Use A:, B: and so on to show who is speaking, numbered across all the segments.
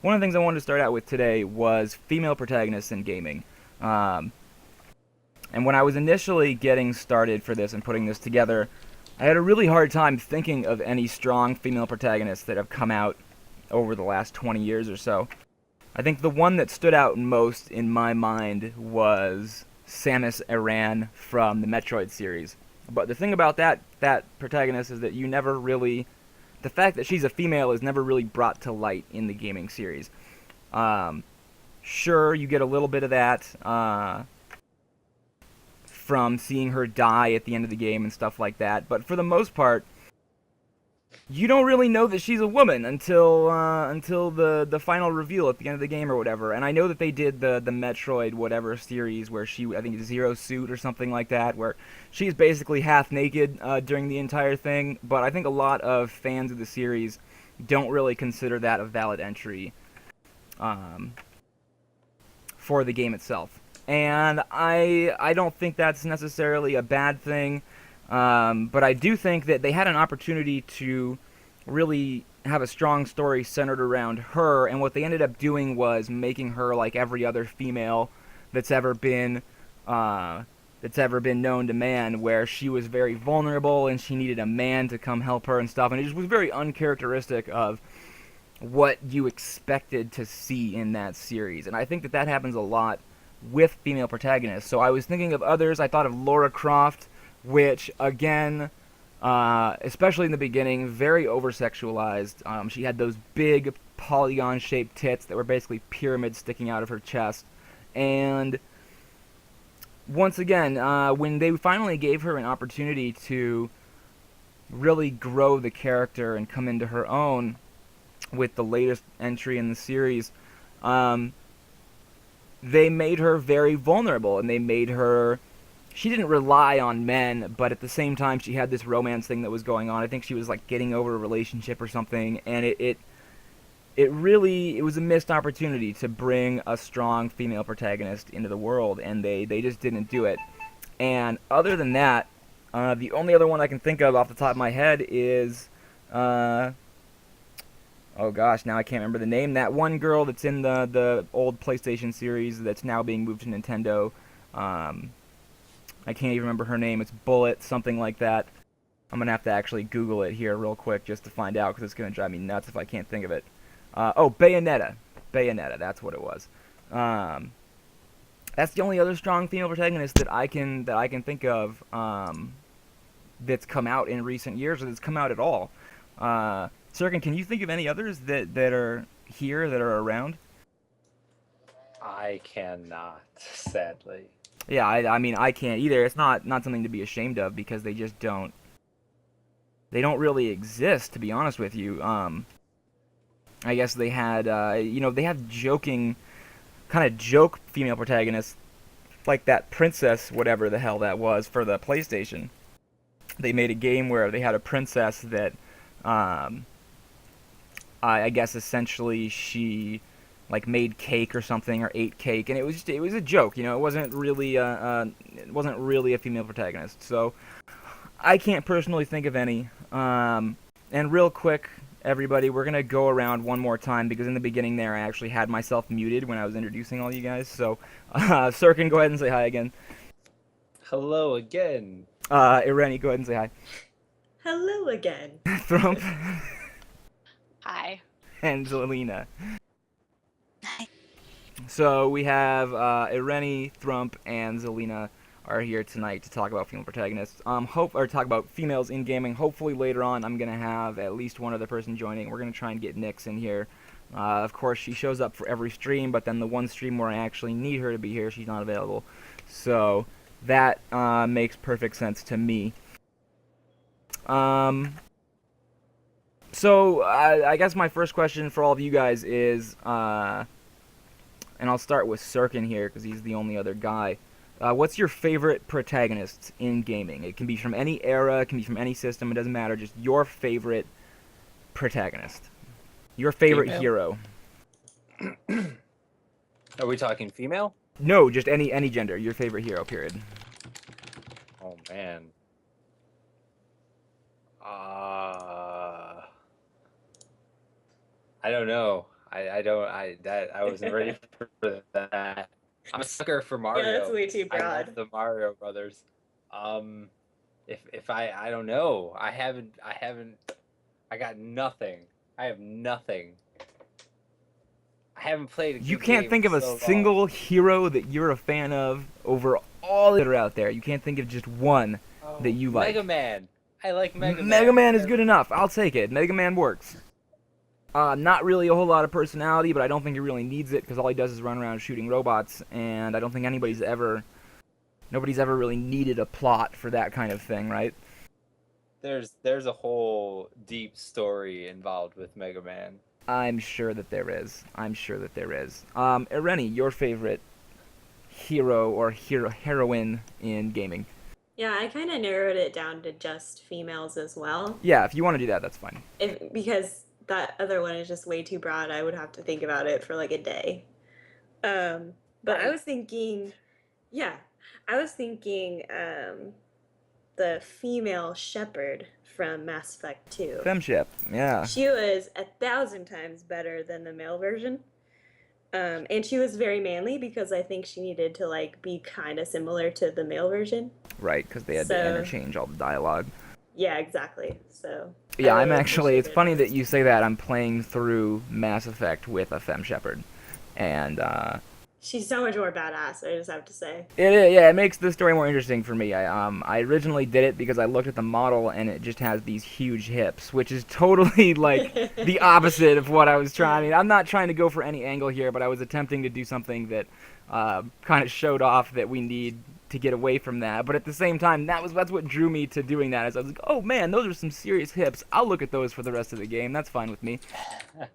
A: one of the things I wanted to start out with today was female protagonists in gaming. Um, and when I was initially getting started for this and putting this together, I had a really hard time thinking of any strong female protagonists that have come out over the last 20 years or so. I think the one that stood out most in my mind was Samus Aran from the Metroid series. But the thing about that protagonist is that you never really, the fact that she's a female is never really brought to light in the gaming series. Um, sure, you get a little bit of that from seeing her die at the end of the game and stuff like that, but for the most part, you don't really know that she's a woman until the final reveal at the end of the game or whatever. And I know that they did the Metroid whatever series where she, I think, Zero Suit or something like that, where she's basically half naked during the entire thing. But I think a lot of fans of the series don't really consider that a valid entry um, for the game itself. And I don't think that's necessarily a bad thing. But I do think that they had an opportunity to really have a strong story centered around her, and what they ended up doing was making her like every other female that's ever been known to man, where she was very vulnerable and she needed a man to come help her and stuff, and it just was very uncharacteristic of what you expected to see in that series. And I think that that happens a lot with female protagonists. So I was thinking of others. I thought of Laura Croft, which again, especially in the beginning, very over sexualized. She had those big polygon shaped tits that were basically pyramids sticking out of her chest. And once again, when they finally gave her an opportunity to really grow the character and come into her own with the latest entry in the series, they made her very vulnerable, and they made her, she didn't rely on men, but at the same time she had this romance thing that was going on. I think she was like getting over a relationship or something, and it really, it was a missed opportunity to bring a strong female protagonist into the world, and they just didn't do it. And other than that, the only other one I can think of off the top of my head is oh gosh, now I can't remember the name. That one girl that's in the old PlayStation series that's now being moved to Nintendo. I can't even remember her name. It's Bullet, something like that. I'm gonna have to actually Google it here real quick just to find out, because it's gonna drive me nuts if I can't think of it. Oh, Bayonetta. Bayonetta, that's what it was. Um, that's the only other strong female protagonist that I can think of, that's come out in recent years, or that's come out at all. Sirkin, can you think of any others that are here, that are around?
B: I cannot, sadly.
A: Yeah, I mean, I can't either. It's not something to be ashamed of, because they just don't really exist, to be honest with you. I guess they had, they have joking, kind of joke female protagonists, like that princess, whatever the hell that was, for the PlayStation. They made a game where they had a princess that, um, I guess essentially she like made cake or something, or ate cake, and it was a joke. It wasn't really a female protagonist. So I can't personally think of any. And real quick, everybody, we're gonna go around one more time, because in the beginning there I actually had myself muted when I was introducing all you guys. So, Sirkin, go ahead and say hi again.
B: Hello again.
A: Irene, go ahead and say hi.
C: Hello again.
A: Thrump
D: Hi.
A: and Zelina.
D: Hi.
A: So we have Irene, Thrump, and Zelina are here tonight to talk about female protagonists. Talk about females in gaming. Hopefully later on, I'm gonna have at least one other person joining. We're gonna try and get Nyx in here. Of course, she shows up for every stream, but then the one stream where I actually need her to be here, she's not available. So that makes perfect sense to me. So I guess my first question for all of you guys is, and I'll start with Sirkin here because he's the only other guy. What's your favorite protagonist in gaming? It can be from any era, it can be from any system, it doesn't matter. Just your favorite protagonist. Your favorite
B: Female?
A: hero.
B: Are we talking female?
A: No, just any gender. Your favorite hero, period.
B: Oh man. I don't know. I wasn't ready for that. I'm a sucker for
C: Yeah, that's
B: Mario.
C: way too
B: I love
C: broad.
B: the Mario Brothers. Um, if I don't know. I got nothing. I have nothing. I haven't played a
A: You
B: good
A: can't
B: game
A: think
B: in
A: of a
B: so long.
A: single hero that you're a fan of over all that are out there. You can't think of just one that
B: Oh,
A: you
B: Mega
A: like.
B: Man. I like Mega
A: Mega
B: Man.
A: Man is good enough. I'll take it. Mega Man works. Not really a whole lot of personality, but I don't think he really needs it because all he does is run around shooting robots, and I don't think nobody's ever really needed a plot for that kind of thing, right?
B: There's a whole deep story involved with Mega Man.
A: I'm sure that there is. I'm sure that there is. Irene, your favorite hero or heroine in gaming?
C: Yeah, I kind of narrowed it down to just females as well.
A: Yeah, if you want to do that, that's fine.
C: Because that other one is just way too broad. I would have to think about it for like a day. But I
B: Right.
C: was thinking, yeah, I was thinking the female shepherd from Mass Effect 2.
A: Femship, yeah.
C: She was 1,000 times better than the male version. And she was very manly because I think she needed to like be kind of similar to the male version.
A: Right, because they had to
C: So
A: interchange all the dialogue.
C: yeah, exactly. So I
A: Yeah, I'm
C: really
A: actually. It's
C: appreciated
A: funny
C: her.
A: that you say that. I'm playing through Mass Effect with a Fem Shepherd, and
C: She's so much more badass. I just have to say.
A: yeah, it makes the story more interesting for me. I originally did it because I looked at the model and it just has these huge hips, which is totally like the opposite of what I was trying. I mean, I'm not trying to go for any angle here, but I was attempting to do something that kind of showed off that we need to get away from that. But at the same time, that's what drew me to doing that. Is I was like, oh man, those are some serious hips. I'll look at those for the rest of the game. That's fine with me.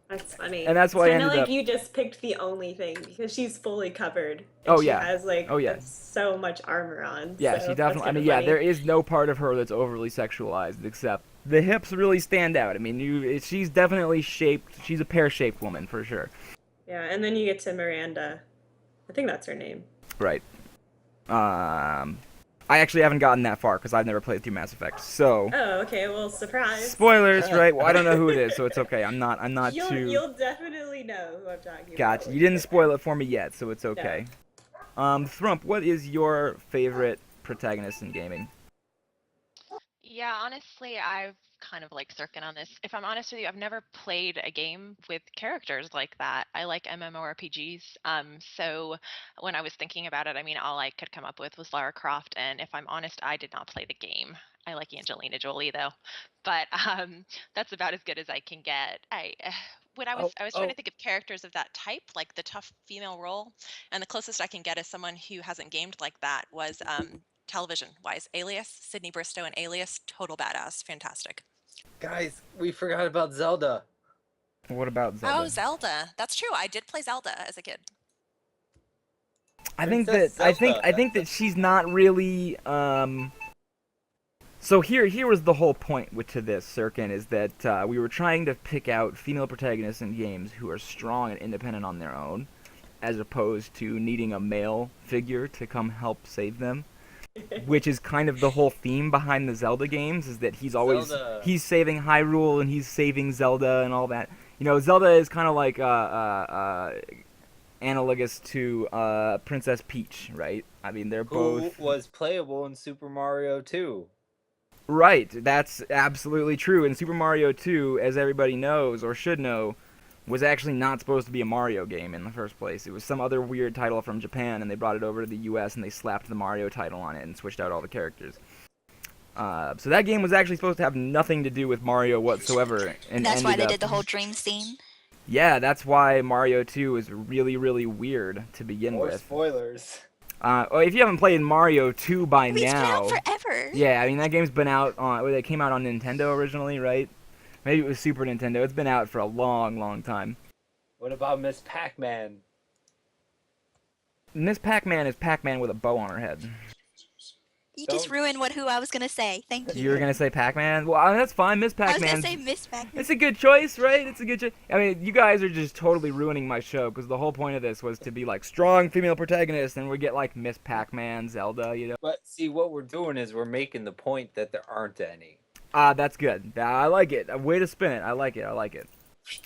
C: That's funny.
A: And that's why I
C: It's kind of
A: ended
C: like
A: up.
C: you just picked the only thing because she's fully covered and
A: Oh
C: she
A: yeah.
C: has like
A: Oh yeah.
C: so much armor on.
A: Yeah,
C: So
A: she
C: that's
A: definitely. I
C: kind
A: mean,
C: of
A: yeah,
C: funny.
A: there is no part of her that's overly sexualized, except the hips really stand out. I mean, she's definitely shaped. She's a pear-shaped woman for sure.
C: Yeah, and then you get to Miranda. I think that's her name.
A: Right. I actually haven't gotten that far because I've never played through Mass Effect. So,
C: Oh, okay. Well, surprise.
A: spoilers, right? Well, I don't know who it is, so it's okay. I'm not. I'm not
C: You'll
A: too.
C: you'll definitely know who I'm talking about.
A: Gotcha.
C: when
A: You
C: you
A: didn't
C: get there.
A: spoil it for me yet, so it's okay. Thrump, what is your favorite protagonist in gaming?
D: Yeah, honestly, I've kind of like circling on this. If I'm honest with you, I've never played a game with characters like that. I like MMORPGs. So when I was thinking about it, I mean, all I could come up with was Lara Croft, and if I'm honest, I did not play the game. I like Angelina Jolie though, but that's about as good as I can get. When I was
B: Oh,
D: I was trying to
B: oh.
D: think of characters of that type, like the tough female role, and the closest I can get is someone who hasn't gamed like that was television wise. Alias, Sydney Bristow and Alias, total badass, fantastic.
B: Guys, we forgot about Zelda.
A: What about
D: Oh,
A: Zelda?
D: Zelda. That's true. I did play Zelda as a kid.
A: I think that
B: Princess Zelda.
A: I think that she's not really. So here was the whole point to this, Sirkin, is that we were trying to pick out female protagonists in games who are strong and independent on their own, as opposed to needing a male figure to come help save them. Which is kind of the whole theme behind the Zelda games, is that
B: Zelda.
A: he's saving Hyrule and he's saving Zelda and all that. You know, Zelda is kind of like analogous to Princess Peach, right? I mean, they're
B: Who
A: both
B: was playable in Super Mario 2.
A: right. That's absolutely true. And Super Mario 2, as everybody knows or should know, was actually not supposed to be a Mario game in the first place. It was some other weird title from Japan, and they brought it over to the U.S. and they slapped the Mario title on it and switched out all the characters. So that game was actually supposed to have nothing to do with Mario whatsoever, and
E: That's why
A: ended
E: they
A: up.
E: did the whole dream scene.
A: Yeah, that's why Mario 2 is really, really weird to begin
B: More
A: with.
B: spoilers.
A: Well, if you haven't played Mario 2 by
E: I mean, it's been
A: now,
E: out forever.
A: yeah, I mean that game's been out on. Well, it came out on Nintendo originally, right? Maybe it was Super Nintendo. It's been out for a long, long time.
B: What about Miss Pac-Man?
A: Miss Pac-Man is Pac-Man with a bow on her head.
E: You just
B: Don't-
E: ruined who I was gonna say. Thank
A: You
E: you.
A: were gonna say Pac-Man? Well, I mean, that's fine. Miss
E: I was
A: Pac-Man.
E: gonna say Miss Pac-Man.
A: It's a good choice, right? It's a good choice. I mean, you guys are just totally ruining my show because the whole point of this was to be like strong female protagonist, and we get like Miss Pac-Man, Zelda, you know.
B: But see, what we're doing is we're making the point that there aren't any.
A: That's good. I like it. A way to spin it. I like it. I like it.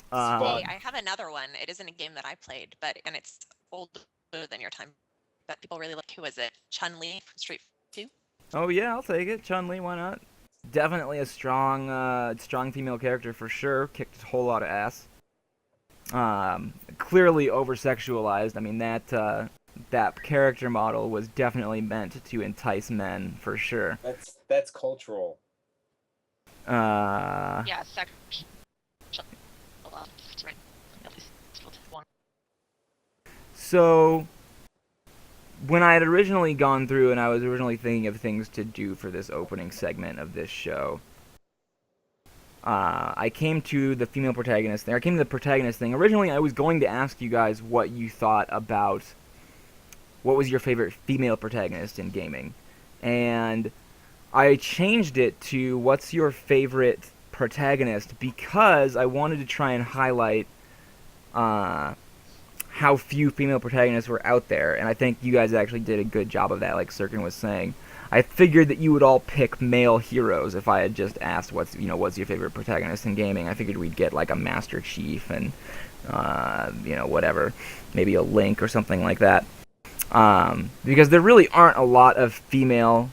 B: Fun.
F: Hey, I have another one. It isn't a game that I played, and it's older than your time. But people really like. Who is it? Chun-Li from Street 2.
A: Oh yeah, I'll take it. Chun-Li, why not? Definitely a strong female character for sure. Kicked a whole lot of ass. Clearly over-sexualized. I mean, that character model was definitely meant to entice men for sure.
B: That's cultural.
D: Yeah, sexual. At least one.
A: So, when I had originally gone through and I was originally thinking of things to do for this opening segment of this show, I came to the female protagonist thing. I came to the protagonist thing. Originally, I was going to ask you guys what you thought about what was your favorite female protagonist in gaming. And I changed it to what's your favorite protagonist because I wanted to try and highlight how few female protagonists were out there. And I think you guys actually did a good job of that, like Sirkin was saying. I figured that you would all pick male heroes if I had just asked what's your favorite protagonist in gaming. I figured we'd get like a Master Chief and whatever, maybe a Link or something like that. Because there really aren't a lot of female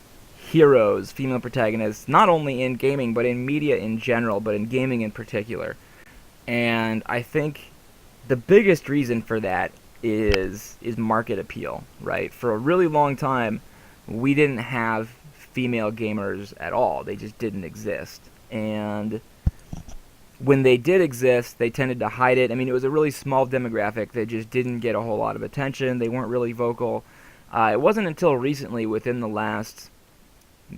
A: heroes, female protagonists, not only in gaming but in media in general, but in gaming in particular. And I think the biggest reason for that is market appeal, right? For a really long time, we didn't have female gamers at all. They just didn't exist. And when they did exist, they tended to hide it. I mean, it was a really small demographic that just didn't get a whole lot of attention. They weren't really vocal. It wasn't until recently, within the last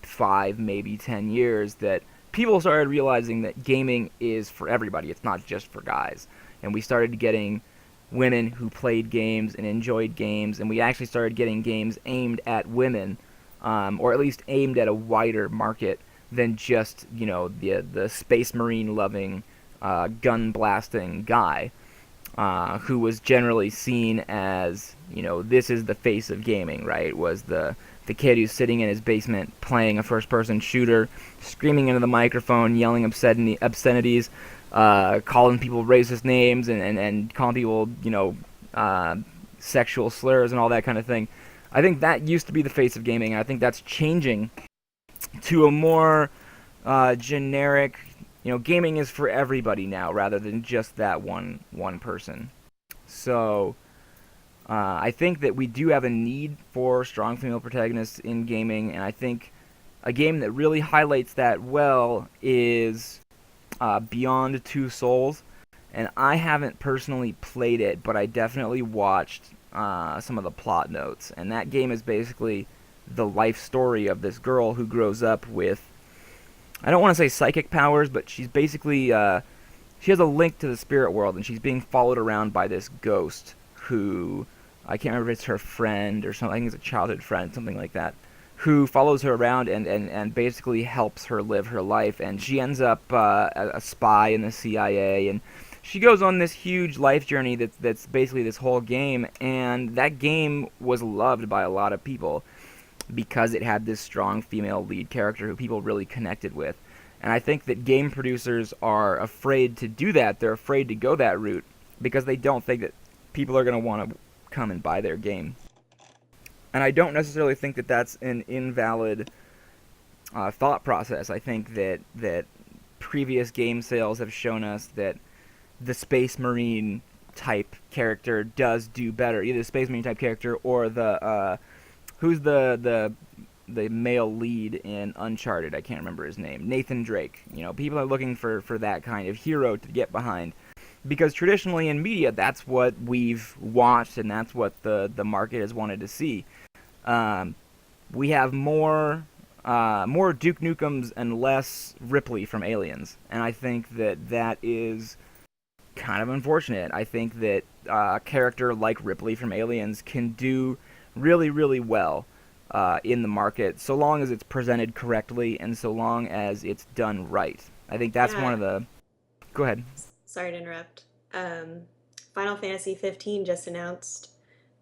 A: 5, maybe 10 years, that people started realizing that gaming is for everybody. It's not just for guys. And we started getting women who played games and enjoyed games, and we actually started getting games aimed at women, or at least aimed at a wider market than just, the Space Marine loving, gun blasting guy, who was generally seen as, this is the face of gaming, right? Was the kid who's sitting in his basement playing a first-person shooter, screaming into the microphone, yelling obscenities, calling people racist names, and calling people, sexual slurs and all that kind of thing. I think that used to be the face of gaming, and I think that's changing to a more generic, gaming is for everybody now, rather than just that one person. So, I think that we do have a need for strong female protagonists in gaming, and I think a game that really highlights that well is Beyond Two Souls. And I haven't personally played it, but I definitely watched some of the plot notes. And that game is basically the life story of this girl who grows up with, I don't want to say psychic powers, but she's basically, she has a link to the spirit world, and she's being followed around by this ghost who, I can't remember if it's her friend or something, I think it's a childhood friend, something like that, who follows her around and basically helps her live her life. And she ends up a spy in the CIA, and she goes on this huge life journey that's basically this whole game, and that game was loved by a lot of people because it had this strong female lead character who people really connected with. And I think that game producers are afraid to do that. They're afraid to go that route because they don't think that people are going to want to come and buy their game. And I don't necessarily think that that's an invalid thought process. I think that previous game sales have shown us that the Space Marine type character does do better. Either the Space Marine type character or the who's the male lead in Uncharted? I can't remember his name. Nathan Drake. People are looking for that kind of hero to get behind. Because traditionally in media, that's what we've watched, and that's what the market has wanted to see. We have more Duke Nukems and less Ripley from Aliens, and I think that is kind of unfortunate. I think that a character like Ripley from Aliens can do really, really well in the market, so long as it's presented correctly and so long as it's done right. I think that's one of the... Go ahead.
C: Sorry to interrupt. Final Fantasy 15 just announced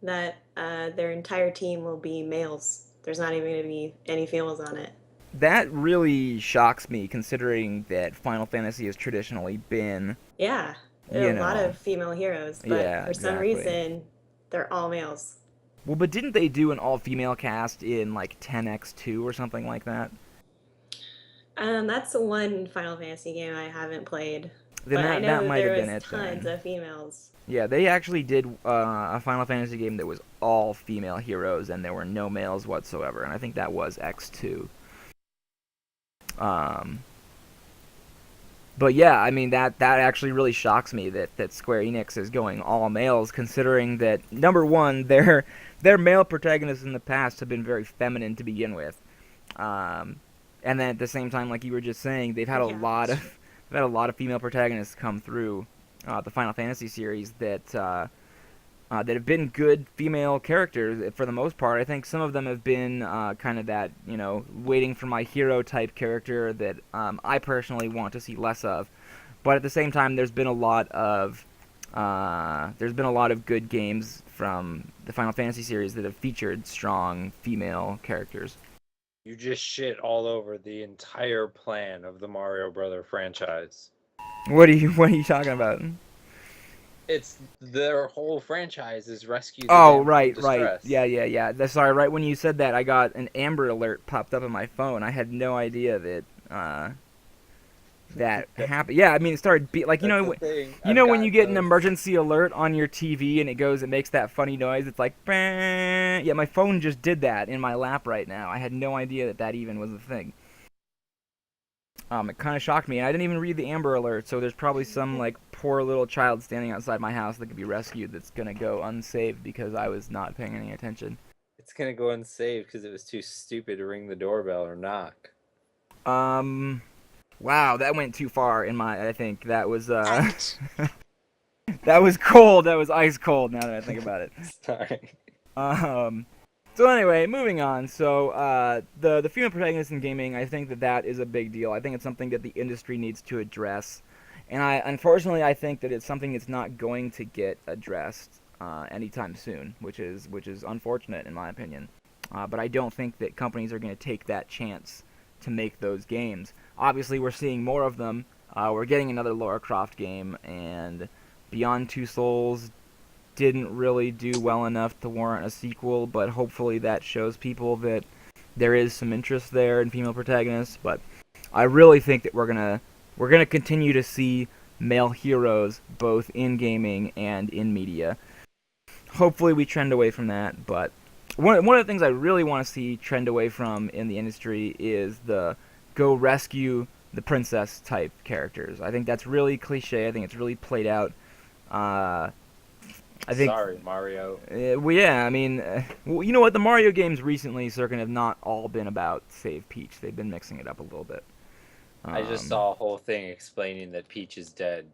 C: that their entire team will be males. There's not even going to be any females on it.
A: That really shocks me, considering that Final Fantasy has traditionally been...
C: Yeah. There are
A: You
C: a lot
A: know.
C: of female heroes, but
A: Yeah,
C: for some
A: exactly.
C: reason, they're all males.
A: Well, but didn't they do an all-female cast in like 10x2 or something like that?
C: That's the one Final Fantasy game I haven't played,
A: Then
C: but I
A: that
C: know
A: might have
C: there
A: been
C: was
A: it
C: tons
A: then.
C: of females.
A: Yeah, they actually did a Final Fantasy game that was all female heroes and there were no males whatsoever, and I think that was X2. Um, but yeah, I mean that actually really shocks me that Square Enix is going all males, considering that number one, their male protagonists in the past have been very feminine to begin with, and then at the same time, like you were just saying,
C: Yeah, that's true.
A: they've had a lot of female protagonists come through the Final Fantasy series that have been good female characters for the most part. I think some of them have been kind of that, waiting for my hero type character that I personally want to see less of. But at the same time, there's been a lot of good games from the Final Fantasy series that have featured strong female characters.
B: You just shit all over the entire plan of the Mario Brother franchise.
A: What are you talking about?
B: It's their whole franchise is rescue the
A: Oh,
B: damsel in
A: right.
B: distress.
A: Yeah. Sorry, right when you said that, I got an Amber Alert popped up on my phone. I had no idea that that happened. Yeah, I mean, it started like
B: That's the thing.
A: you
B: I've
A: know when you
B: got
A: get an
B: those.
A: emergency alert on your TV and it makes that funny noise. It's like, "Bah." Yeah, my phone just did that in my lap right now. I had no idea that even was a thing. It kind of shocked me. I didn't even read the Amber Alert, so there's probably some like poor little child standing outside my house that could be rescued that's gonna go unsaved because I was not paying any attention.
B: It's gonna go unsaved because it was too stupid to ring the doorbell or knock.
A: Um, wow, that went too far in my. I think that was
E: Ouch.
A: that was cold. That was ice cold. Now that I think about it.
B: Sorry.
A: Um, so anyway, moving on. So the female protagonist in gaming, I think that is a big deal. I think it's something that the industry needs to address, and unfortunately I think that it's something that's not going to get addressed anytime soon, which is unfortunate in my opinion. But I don't think that companies are going to take that chance to make those games. Obviously, we're seeing more of them. We're getting another Lara Croft game, and Beyond Two Souls didn't really do well enough to warrant a sequel, but hopefully that shows people that there is some interest there in female protagonists. But I really think that we're gonna continue to see male heroes both in gaming and in media. Hopefully we trend away from that, but one of the things I really want to see trend away from in the industry is the go rescue the princess type characters. I think that's really cliche. I think it's really played out. I think
B: Sorry, Mario.
A: well, yeah, I mean, well, you know what? The Mario games recently, Circuit, have not all been about Save Peach. They've been mixing it up a little bit.
B: I just saw a whole thing explaining that Peach is dead.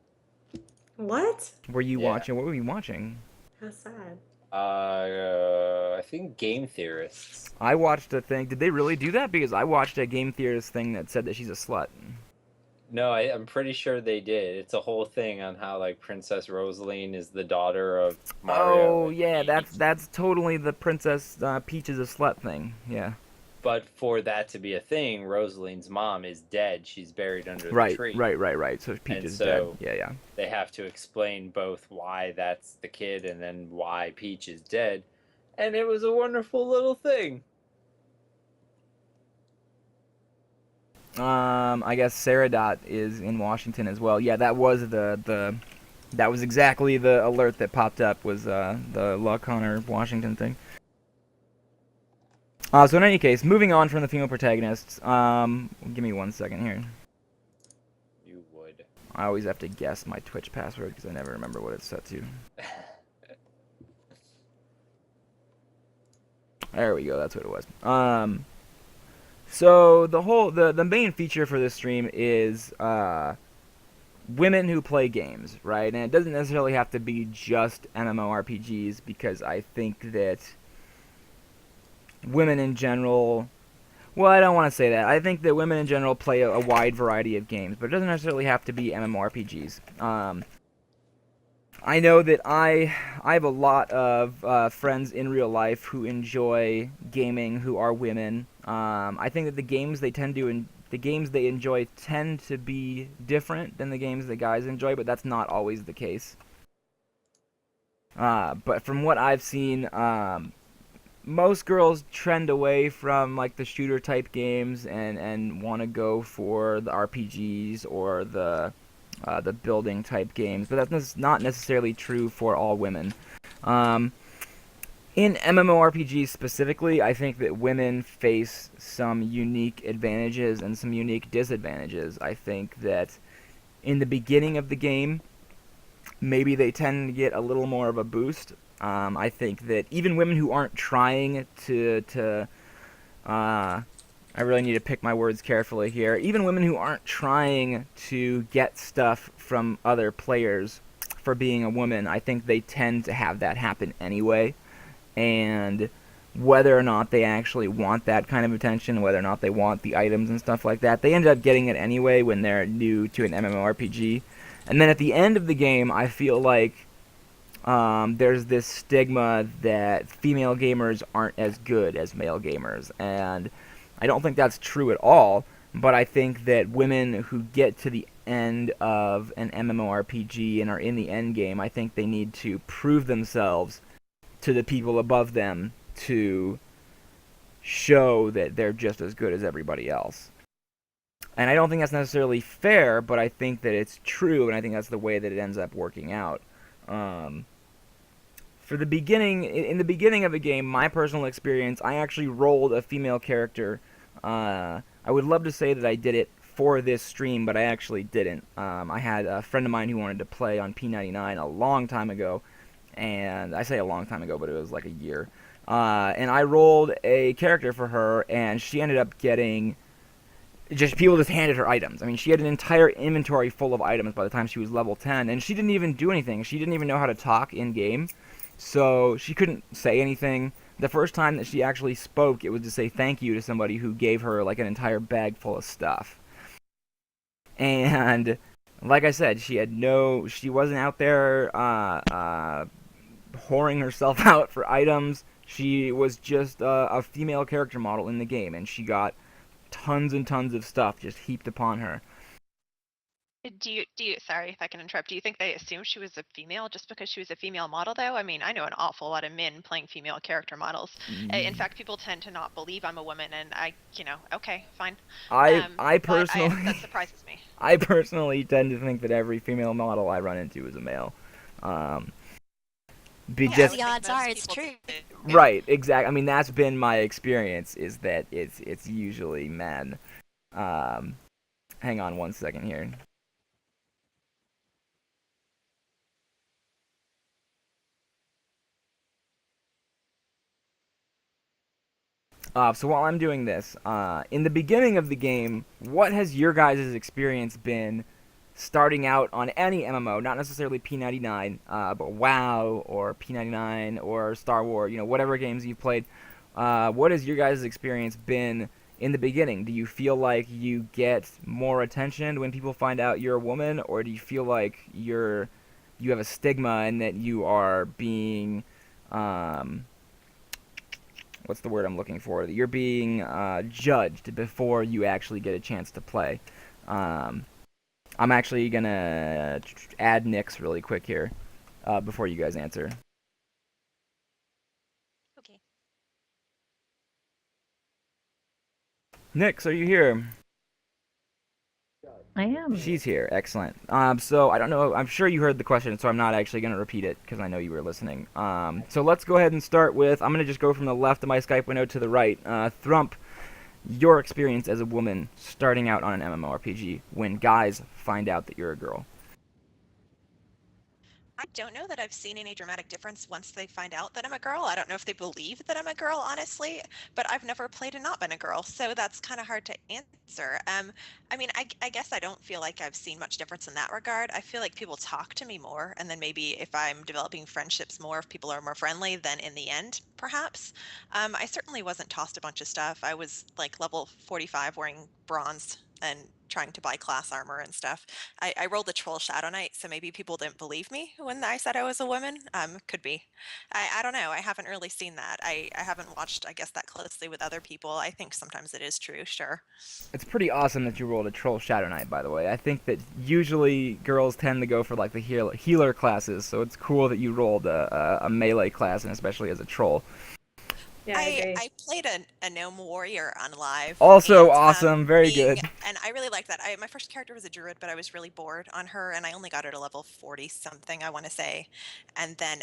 C: What?
A: Were you
B: Yeah.
A: watching? What were you watching?
C: How sad.
B: I think Game Theorists.
A: I watched a thing. Did they really do that? Because I watched a Game Theorist thing that said that she's a slut.
B: No, I'm pretty sure they did. It's a whole thing on how like Princess Rosaline is the daughter of Mario.
A: Oh
B: and
A: yeah,
B: Peach.
A: that's totally the Princess Peach is a slut thing. Yeah.
B: But for that to be a thing, Rosaline's mom is dead. She's buried under the
A: Right,
B: tree.
A: right. So Peach
B: And
A: is
B: so-
A: dead. Yeah.
B: They have to explain both why that's the kid and then why Peach is dead. And it was a wonderful little thing.
A: I guess Sarah Dot is in Washington as well. Yeah, that was that was exactly the alert that popped up was the La Connor Washington thing. So in any case, moving on from the female protagonists, give me 1 second here.
B: You would.
A: I always have to guess my Twitch password because I never remember what it's set to. There we go. That's what it was. So the main feature for this stream is women who play games, right? And it doesn't necessarily have to be just MMORPGs because I think that women in general. Well, I don't want to say that. I think that women in general play a wide variety of games, but it doesn't necessarily have to be MMORPGs. I know that I have a lot of friends in real life who enjoy gaming who are women. I think that the games they tend to the games they enjoy tend to be different than the games that guys enjoy, but that's not always the case. But from what I've seen, most girls trend away from like the shooter type games and want to go for the RPGs or the building type games. But that's not necessarily true for all women. In MMORPGs specifically, I think that women face some unique advantages and some unique disadvantages. I think that in the beginning of the game, maybe they tend to get a little more of a boost. I think that even women who aren't trying I really need to pick my words carefully here. Even women who aren't trying to get stuff from other players for being a woman, I think they tend to have that happen anyway. And whether or not they actually want that kind of attention, whether or not they want the items and stuff like that, they end up getting it anyway when they're new to an MMORPG. And then at the end of the game, I feel like there's this stigma that female gamers aren't as good as male gamers. And I don't think that's true at all, but I think that women who get to the end of an MMORPG and are in the end game, I think they need to prove themselves to the people above them to show that they're just as good as everybody else. And I don't think that's necessarily fair, but I think that it's true, and I think that's the way that it ends up working out. For the beginning, in the beginning of the game, my personal experience, I actually rolled a female character. I would love to say that I did it for this stream, but I actually didn't. I had a friend of mine who wanted to play on P99 a long time ago, and I say a long time ago, but it was like a year. And I rolled a character for her, and she ended up getting people just handed her items. I mean, she had an entire inventory full of items by the time she was level 10, and she didn't even do anything. She didn't even know how to talk in game, so she couldn't say anything. The first time that she actually spoke, it was to say thank you to somebody who gave her like an entire bag full of stuff. And like I said, she wasn't out there whoring herself out for items. She was just a female character model in the game, and she got tons and tons of stuff just heaped upon her.
D: Sorry if I can interrupt, do you think they assumed she was a female just because she was a female model, though? I mean, I know an awful lot of men playing female character models. In fact, people tend to not believe I'm a woman, and okay, fine.
A: I personally...
D: that surprises me.
A: I personally tend to think that every female model I run into is a male.
E: The odds are it's true.
A: Right, exactly. I mean, that's been my experience, is that it's usually men. Hang on one second here. So while I'm doing this, in the beginning of the game, what has your guys' experience been starting out on any MMO, not necessarily P99, but WoW or P99 or Star Wars, whatever games you've played? What has your guys' experience been in the beginning? Do you feel like you get more attention when people find out you're a woman, or do you feel like you have a stigma and that you are being what's the word I'm looking for? That you're being judged before you actually get a chance to play? I'm actually gonna add Nyx really quick here before you guys answer.
F: Okay.
A: Nyx, are you here?
G: I am.
A: She's here. Excellent. So I don't know. I'm sure you heard the question, so I'm not actually going to repeat it because I know you were listening. So let's go ahead and start with. I'm going to just go from the left of my Skype window to the right. Thrump, your experience as a woman starting out on an MMORPG when guys find out that you're a girl.
F: I don't know that I've seen any dramatic difference once they find out that I'm a girl. I don't know if they believe that I'm a girl, honestly, but I've never played and not been a girl, so that's kind of hard to answer. I mean, I guess I don't feel like I've seen much difference in that regard. I feel like people talk to me more, and then maybe if I'm developing friendships more, if people are more friendly, then in the end, perhaps. I certainly wasn't tossed a bunch of stuff. I was like level 45 wearing bronze and trying to buy class armor and stuff. I rolled a troll Shadow Knight, so maybe people didn't believe me when I said I was a woman. Could be. I don't know. I haven't really seen that. I haven't watched, I guess, that closely with other people. I think sometimes it is true, sure.
A: It's pretty awesome that you rolled a Troll Shadow Knight, by the way. I think that usually girls tend to go for like the healer classes, so it's cool that you rolled a melee class, and especially as a troll.
C: Yeah, I agree.
F: I played a gnome warrior on live.
A: Also
F: and
A: awesome, very
F: being
A: good.
F: and I really liked that. My first character was a druid, but I was really bored on her, and I only got her to level 40 something, I want to say. And then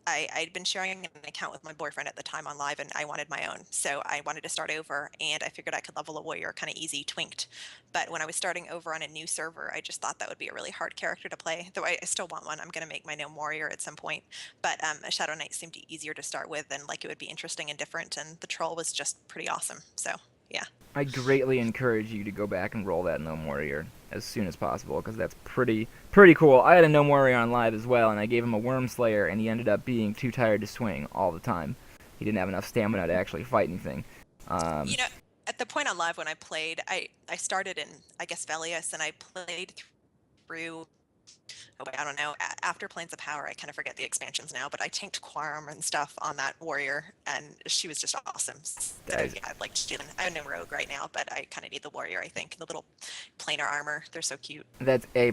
F: I'd been sharing an account with my boyfriend at the time on live, and I wanted my own, so I wanted to start over, and I figured I could level a warrior kind of easy, twinked. But when I was starting over on a new server, I just thought that would be a really hard character to play. Though I still want one. I'm going to make my gnome warrior at some point. But a Shadow Knight seemed easier to start with, and like it would be interesting and different. And the troll was just pretty awesome. So yeah.
A: I greatly encourage you to go back and roll that Gnome Warrior as soon as possible, because that's pretty cool. I had a Gnome Warrior on live as well, and I gave him a Worm Slayer, and he ended up being too tired to swing all the time. He didn't have enough stamina to actually fight anything.
F: You know, at the point on live when I played, I started in, I guess, Velius, and I played through, oh wait, I don't know, after Planes of Power. I kind of forget the expansions now, but I tanked Quarm and stuff on that warrior, and she was just awesome. So
A: Nice.
F: yeah, I'd like to do them. I have no rogue right now, but I kind of need the warrior, I think. The little planar armor, they're so cute.
A: That's A+.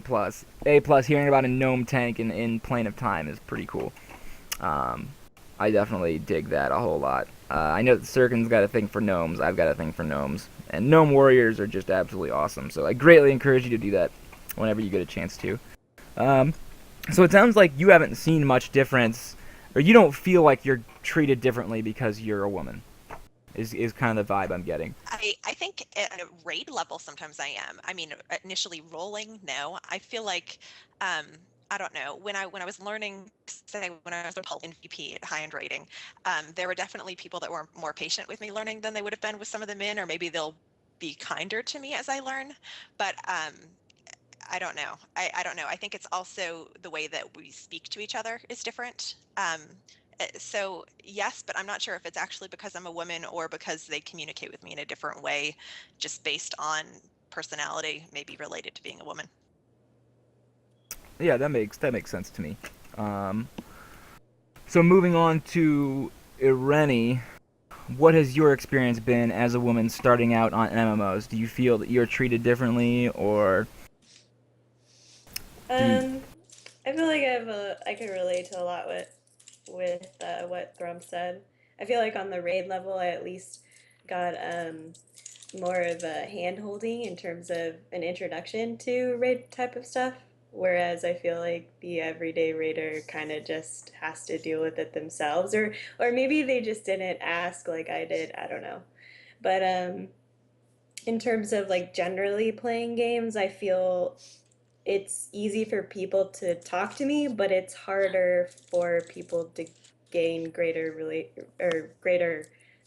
A: A+, hearing about a gnome tank in Plane of Time is pretty cool. I definitely dig that a whole lot. I know that Sirkin's got a thing for gnomes. I've got a thing for gnomes. And gnome warriors are just absolutely awesome. So I greatly encourage you to do that whenever you get a chance to. So it sounds like you haven't seen much difference, or you don't feel like you're treated differently because you're a woman. Is kind of the vibe I'm getting.
F: I think at a raid level sometimes I am. I mean, initially rolling, no. I feel like I don't know. When I was learning, say when I was in VP at high end rating, there were definitely people that were more patient with me learning than they would have been with some of the men, or maybe they'll be kinder to me as I learn. But I don't know. I don't know. I think it's also the way that we speak to each other is different. So yes, but I'm not sure if it's actually because I'm a woman or because they communicate with me in a different way, just based on personality, maybe related to being a woman.
A: Yeah, that makes sense to me. So moving on to Irene, what has your experience been as a woman starting out on MMOs? Do you feel that you're treated differently, or
C: I feel like I could relate to a lot with what Thrum said. I feel like on the raid level, I at least got more of a hand holding in terms of an introduction to raid type of stuff. Whereas I feel like the everyday raider kind of just has to deal with it themselves, or maybe they just didn't ask like I did. I don't know. But in terms of like generally playing games, I feel it's easy for people to talk to me, but it's harder for people to gain greater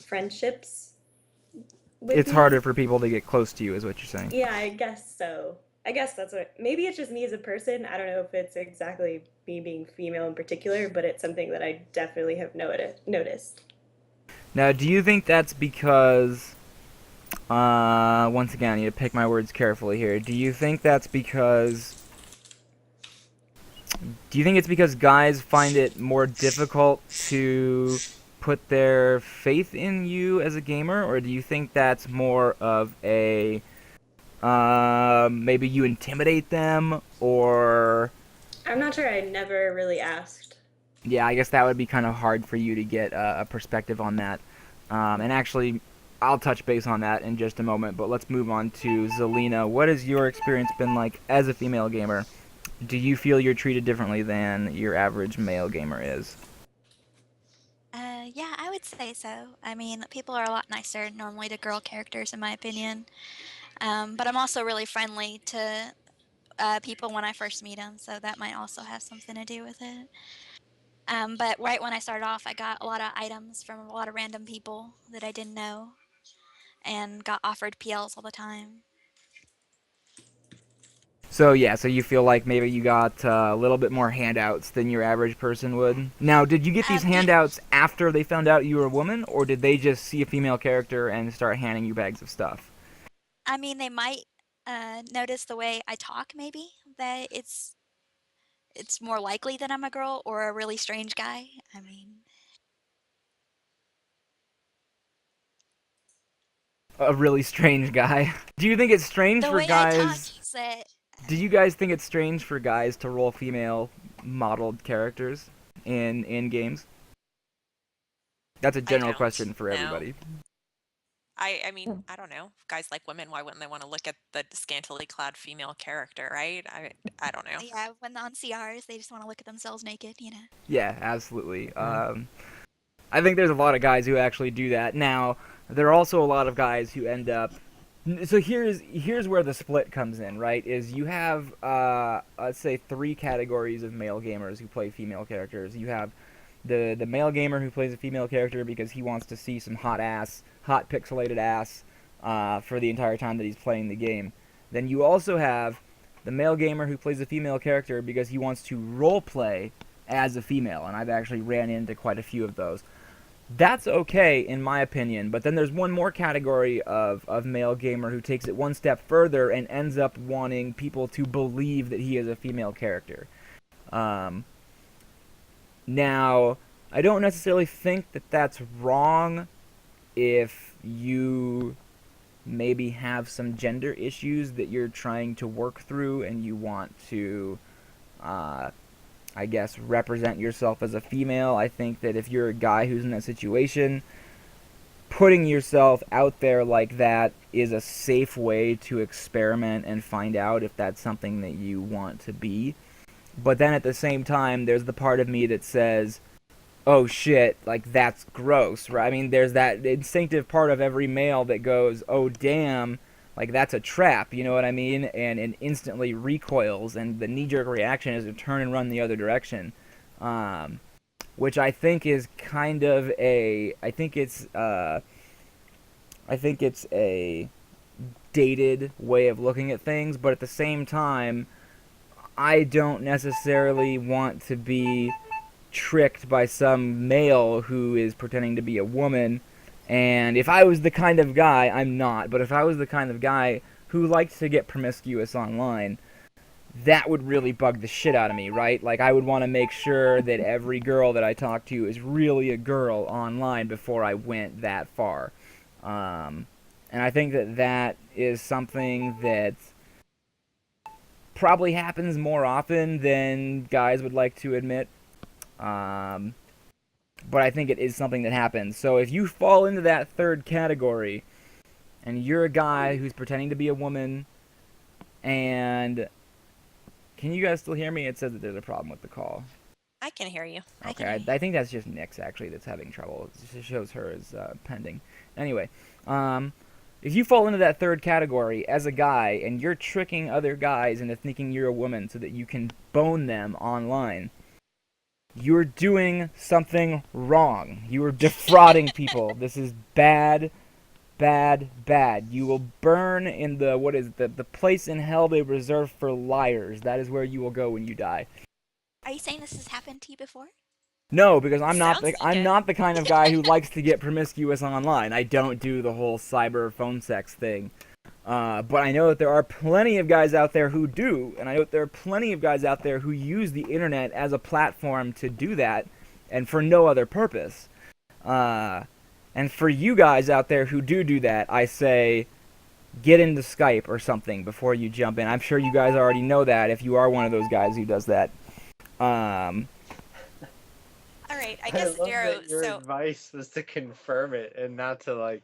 C: friendships with
A: it's
C: me.
A: harder for people to get close to you, is what you're saying?
C: Yeah, I guess so. I guess that's what. Maybe it's just me as a person. I don't know if it's exactly me being female in particular, but it's something that I definitely have noticed.
A: Now, do you think that's because, once again, I need to pick my words carefully here. Do you think that's because, do you think it's because guys find it more difficult to put their faith in you as a gamer, or do you think that's more of a, maybe you intimidate them, or...
C: I'm not sure. I never really asked.
A: Yeah, I guess that would be kind of hard for you to get a perspective on that. And actually, I'll touch base on that in just a moment, but let's move on to Zelina. What has your experience been like as a female gamer? Do you feel you're treated differently than your average male gamer is?
E: Yeah, I would say so. I mean, people are a lot nicer normally to girl characters, in my opinion. But I'm also really friendly to people when I first meet them, so that might also have something to do with it. But right when I started off, I got a lot of items from a lot of random people that I didn't know, and got offered PLs all the time.
A: So yeah, so you feel like maybe you got a little bit more handouts than your average person would. Now, did you get these
E: Yeah,
A: handouts after they found out you were a woman, or did they just see a female character and start handing you bags of stuff?
E: I mean, they might notice the way I talk, maybe that it's more likely that I'm a girl or a really strange guy. I mean,
A: A really strange guy. Do you think it's strange
E: the
A: for
E: way I talk
A: guys?
E: is that
A: Do you guys think it's strange for guys to roll female modeled characters in games? That's a
F: I
A: general
F: don't.
A: question for
F: No.
A: everybody.
F: I mean, I don't know. If guys like women, why wouldn't they want to look at the scantily clad female character, right? I don't know.
E: yeah, when on CRs they just want to look at themselves naked, you know.
A: Yeah, absolutely. I think there's a lot of guys who actually do that. Now, there are also a lot of guys who end up. So here's where the split comes in, right? Is you have let's say 3 categories of male gamers who play female characters. You have the male gamer who plays a female character because he wants to see some hot pixelated ass, for the entire time that he's playing the game. Then you also have the male gamer who plays a female character because he wants to role play as a female, and I've actually ran into quite a few of those. That's okay in my opinion, but then there's one more category of male gamer who takes it one step further and ends up wanting people to believe that he is a female character. Um, Now, I don't necessarily think that that's wrong if you maybe have some gender issues that you're trying to work through and you want to, uh, I guess, represent yourself as a female. I think that if you're a guy who's in that situation, putting yourself out there like that is a safe way to experiment and find out if that's something that you want to be. But then at the same time, there's the part of me that says, oh shit, like that's gross, right? I mean, there's that instinctive part of every male that goes, oh damn, like that's a trap, you know what I mean? And instantly recoils, and the knee-jerk reaction is to turn and run the other direction. Which I think is kind of I think it's a dated way of looking at things, but at the same time, I don't necessarily want to be tricked by some male who is pretending to be a woman. And if I was the kind of guy, I'm not, but if I was the kind of guy who liked to get promiscuous online, that would really bug the shit out of me, right? Like, I would want to make sure that every girl that I talk to is really a girl online before I went that far. And I think that that is something that probably happens more often than guys would like to admit. Um, but I think it is something that happens. So if you fall into that third category, and you're a guy who's pretending to be a woman, and can you guys still hear me? It says that there's a problem with the call.
F: I can hear you.
A: Okay, I think that's just Nyx actually that's having trouble. It just shows her as pending. Anyway, if you fall into that third category as a guy and you're tricking other guys into thinking you're a woman so that you can bone them online, you're doing something wrong. You are defrauding people. This is bad, bad, bad. You will burn in the, what is the place in hell they reserve for liars. That is where you will go when you die.
E: Are you saying this has happened to you before?
A: No, because I'm
F: Sounds like
A: I'm
F: it.
A: not the kind of guy who likes to get promiscuous online. I don't do the whole cyber phone sex thing. But I know that there are plenty of guys out there who do, and I know that there are plenty of guys out there who use the internet as a platform to do that, and for no other purpose. And for you guys out there who do that, I say, get into Skype or something before you jump in. I'm sure you guys already know that if you are one of those guys who does that.
F: All right, I guess
B: love
F: Darrow.
B: that your
F: So
B: advice was to confirm it and not to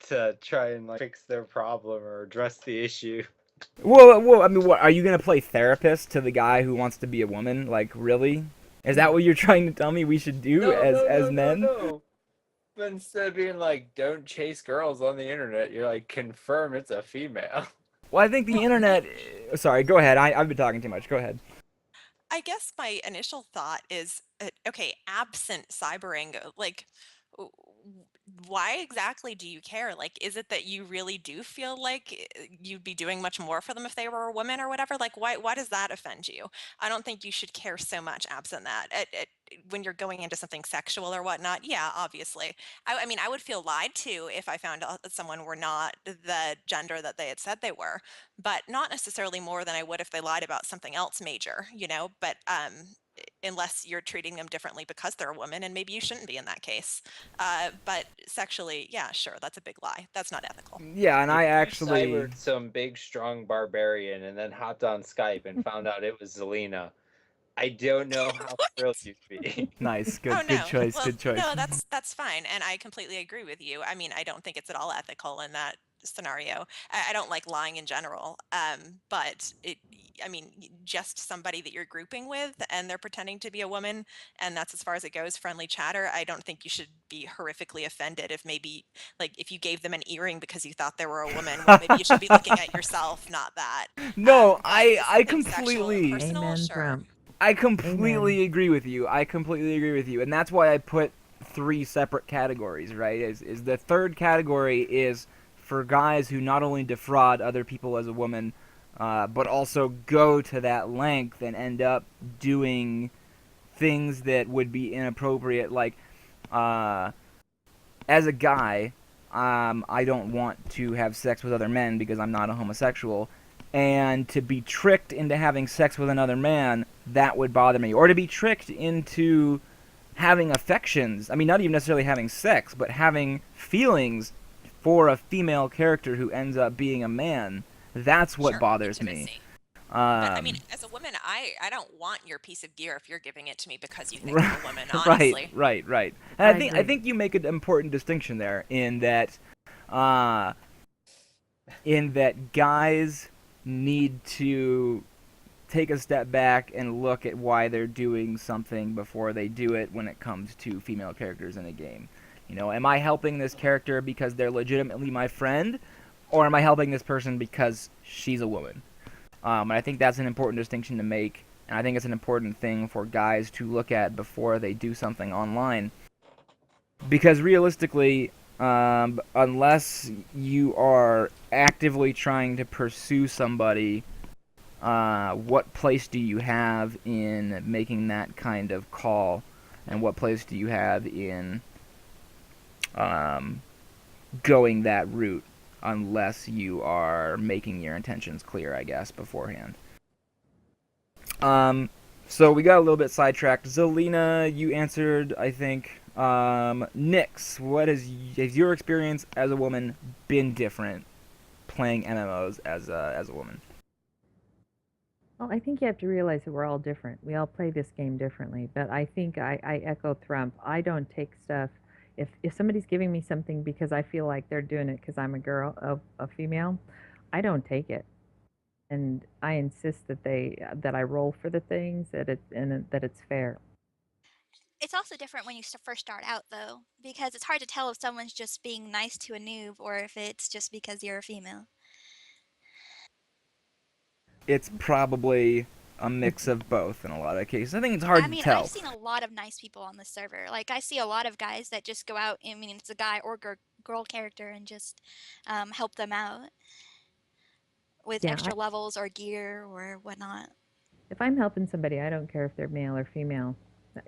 B: to try and fix their problem or address the issue.
A: Well, I mean, what are you gonna play therapist to the guy who wants to be a woman? Like, really? Is that what you're trying to tell me we should do as men?
B: No. But instead of being like, don't chase girls on the internet, you're like, confirm it's a female.
A: Well, I think the internet. Sorry, go ahead. I've been talking too much. Go ahead.
F: I guess my initial thought is, okay, absent cybering, like, w- why exactly do you care? Like, is it that you really do feel like you'd be doing much more for them if they were a woman or whatever? Like, why does that offend you? I don't think you should care so much absent that. When you're going into something sexual or whatnot, yeah, obviously. I mean, I would feel lied to if I found out that someone were not the gender that they had said they were, but not necessarily more than I would if they lied about something else major, you know? But unless you're treating them differently because they're a woman, and maybe you shouldn't be in that case. But sexually, yeah, sure, that's a big lie. That's not ethical.
A: Yeah, and
B: If
A: I
B: you
A: actually
B: cybered some big strong barbarian and then hopped on Skype and found out it was Zelina, I don't know how thrilled you'd be.
A: nice,
F: Oh
A: good
F: no.
A: choice,
F: Well,
A: good choice.
F: no, that's fine, and I completely agree with you. I mean, I don't think it's at all ethical in that scenario. I don't like lying in general. But I mean, just somebody that you're grouping with and they're pretending to be a woman, and that's as far as it goes, friendly chatter. I don't think you should be horrifically offended if maybe, like, if you gave them an earring because you thought they were a woman. Well, maybe you should be looking at yourself, not that.
A: No,
F: But
A: I
F: is
A: I
F: something sexual and
A: completely
F: personal?
G: Amen,
F: Sure.
G: Trump.
A: I completely
G: Amen.
A: agree with you. I completely agree with you, and that's why I put 3 separate categories. Right? Is the third category is for guys who not only defraud other people as a woman, but also go to that length and end up doing things that would be inappropriate. Like, uh, as a guy, I don't want to have sex with other men because I'm not a homosexual. And to be tricked into having sex with another man, that would bother me. Or to be tricked into having affections. I mean, not even necessarily having sex, but having feelings for a female character who ends up being a man. That's what
F: Sure.
A: bothers me.
F: Intimacy. But I mean, as a woman, I don't want your piece of gear if you're giving it to me because you think I'm a woman,
A: right,
F: honestly.
A: right. And
G: I
A: I
G: agree.
A: think you make an important distinction there uh, in that guys need to take a step back and look at why they're doing something before they do it when it comes to female characters in a game. You know, am I helping this character because they're legitimately my friend, or am I helping this person because she's a woman? And I think that's an important distinction to make, and I think it's an important thing for guys to look at before they do something online. Because realistically, unless you are actively trying to pursue somebody, what place do you have in making that kind of call, and what place do you have in um, going that route, unless you are making your intentions clear, I guess, beforehand. So we got a little bit sidetracked. Zelina, you answered, I think. Nix, has your experience as a woman been different playing MMOs as a woman?
G: Well, I think you have to realize that we're all different. We all play this game differently. But I think I echo Thrump. I don't take stuff. If somebody's giving me something because I feel like they're doing it because I'm a girl, a female, I don't take it. And I insist that I roll for the things that it's fair.
E: It's also different when you first start out, though, because it's hard to tell if someone's just being nice to a noob or if it's just because you're a female.
A: It's probably a mix of both in a lot of cases. I think it's hard
E: I
A: to
E: mean,
A: tell.
E: I've seen a lot of nice people on the server. Like, I see a lot of guys that just go out, I mean, it's a guy or girl character, and just help them out with
G: Yeah,
E: extra levels or gear or whatnot.
G: if I'm helping somebody, I don't care if they're male or female.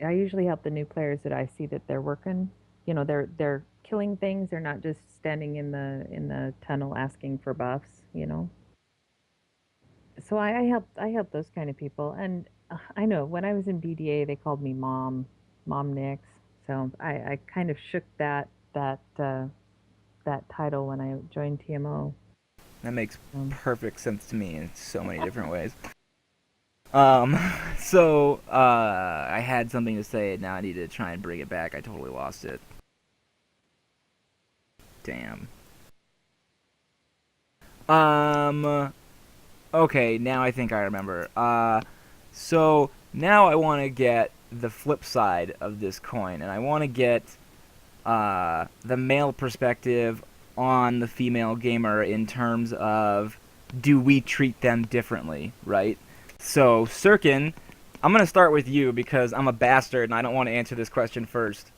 G: I usually help the new players that I see that they're working. You know, they're killing things. They're not just standing in the tunnel asking for buffs. You know. So I help those kind of people. And I know when I was in BDA, they called me Mom Nix. So I kind of shook that title when I joined TMO.
A: That makes
G: Um,
A: perfect sense to me in so many different ways. Um, so I had something to say. Now I need to try and bring it back. I totally lost it. Damn. Okay, now I think I remember. So now I want to get the flip side of this coin, and I want to get the male perspective on the female gamer in terms of do we treat them differently, right? So, Sirkin, I'm going to start with you because I'm a bastard and I don't want to answer this question first.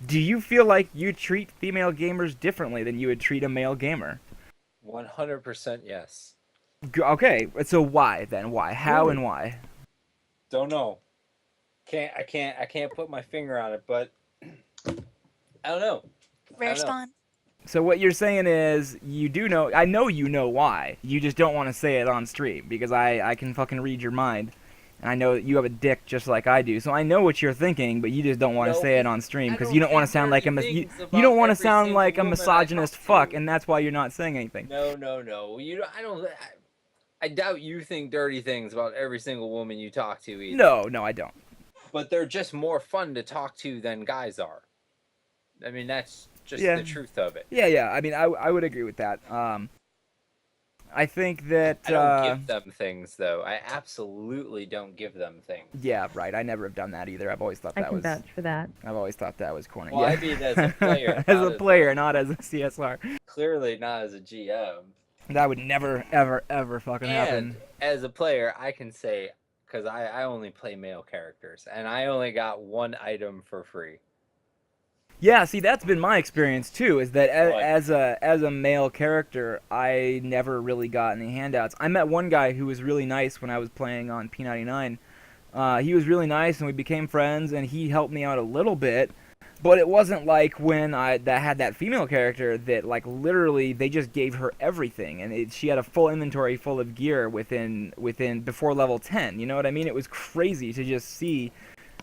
A: Do you feel like you treat female gamers differently than you would treat a male gamer?
B: 100% yes.
A: Okay, so why then? Why? How and why?
B: Don't know. I can't put my finger on it, but I don't know. I
E: Rare
B: don't know.
E: spawn.
A: So what you're saying is you do know. I know you know why. You just don't want to say it on stream because I can fucking read your mind. And I know that you have a dick just like I do. So I know what you're thinking, but you just don't want to
B: No,
A: say it on stream
B: I
A: because
B: don't
A: you don't want to
B: think
A: sound like a
B: dirty
A: you,
B: things
A: you
B: about
A: don't want to
B: every
A: sound
B: single
A: like a
B: woman I
A: misogynist
B: talk
A: fuck,
B: to.
A: and that's why you're not saying anything.
B: No. I don't. I doubt you think dirty things about every single woman you talk to either.
A: No, I don't.
B: But they're just more fun to talk to than guys are. I mean, that's just
A: Yeah.
B: the truth of it.
A: Yeah. I mean, I would agree with that. I think that.
B: I don't give them things, though. I absolutely don't give them things.
A: Yeah, right. I never have done that either. I've always thought
G: I
A: that
G: can
A: was.
G: vouch for that.
A: I've always thought that was corny.
B: Well,
A: yeah.
B: I mean, as a player,
A: as
B: not
A: a
B: as
A: player,
B: a-
A: not as a CSR.
B: Clearly not as a GM.
A: That would never, ever fucking
B: And
A: happen.
B: as a player, I can say, because I only play male characters, and I only got one item for free.
A: Yeah, see, that's been my experience too. Is that
B: What?
A: as a male character, I never really got any handouts. I met one guy who was really nice when I was playing on P99. He was really nice, and we became friends, and he helped me out a little bit. But it wasn't like when I had that female character that like literally they just gave her everything, and she had a full inventory full of gear within before level 10. You know what I mean? It was crazy to just see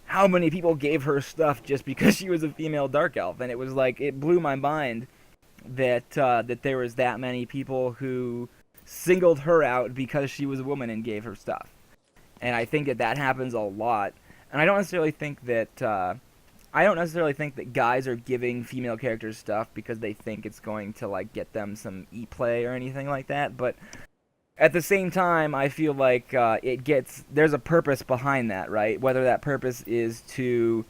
A: how many people gave her stuff just because she was a female dark elf, and it was like it blew my mind that that there was that many people who singled her out because she was a woman and gave her stuff. And I think that happens a lot. And I don't necessarily think that guys are giving female characters stuff because they think it's going to like get them some e-play or anything like that, but at the same time, I feel like there's a purpose behind that, right? Whether that purpose is to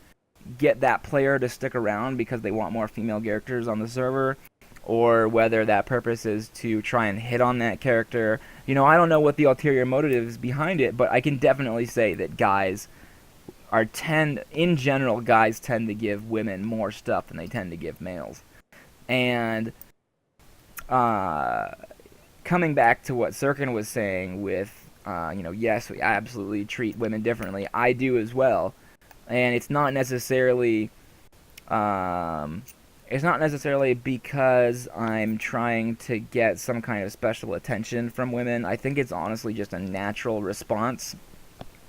A: get that player to stick around because they want more female characters on the server, or whether that purpose is to try and hit on that character. You know, I don't know what the ulterior motive is behind it, but I can definitely say that in general, guys tend to give women more stuff than they tend to give males. And, coming back to what Sirkin was saying with, yes, we absolutely treat women differently. I do as well, and it's not necessarily because I'm trying to get some kind of special attention from women. I think it's honestly just a natural response,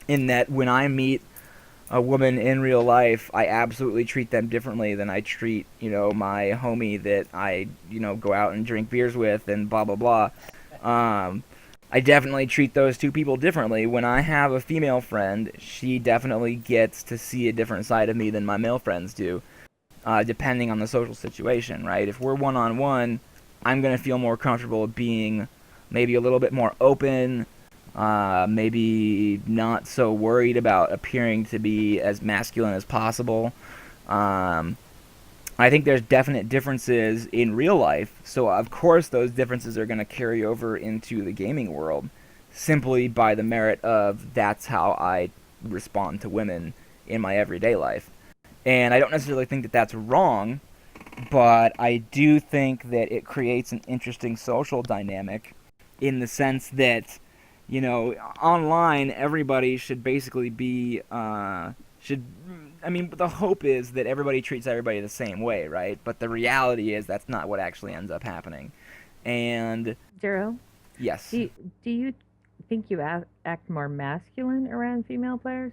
A: in that when I meet a woman in real life, I absolutely treat them differently than I treat, my homie that I, go out and drink beers with and blah, blah, blah. I definitely treat those two people differently. When I have a female friend, she definitely gets to see a different side of me than my male friends do, depending on the social situation, right? If we're one-on-one, I'm going to feel more comfortable being maybe a little bit more open, maybe not so worried about appearing to be as masculine as possible. I think there's definite differences in real life, so of course those differences are going to carry over into the gaming world, simply by the merit of that's how I respond to women in my everyday life. And I don't necessarily think that that's wrong, but I do think that it creates an interesting social dynamic, in the sense that, online everybody should basically be, the hope is that everybody treats everybody the same way, right? But the reality is that's not what actually ends up happening. And
G: Zero,
A: yes.
G: do you think you act more masculine around female players?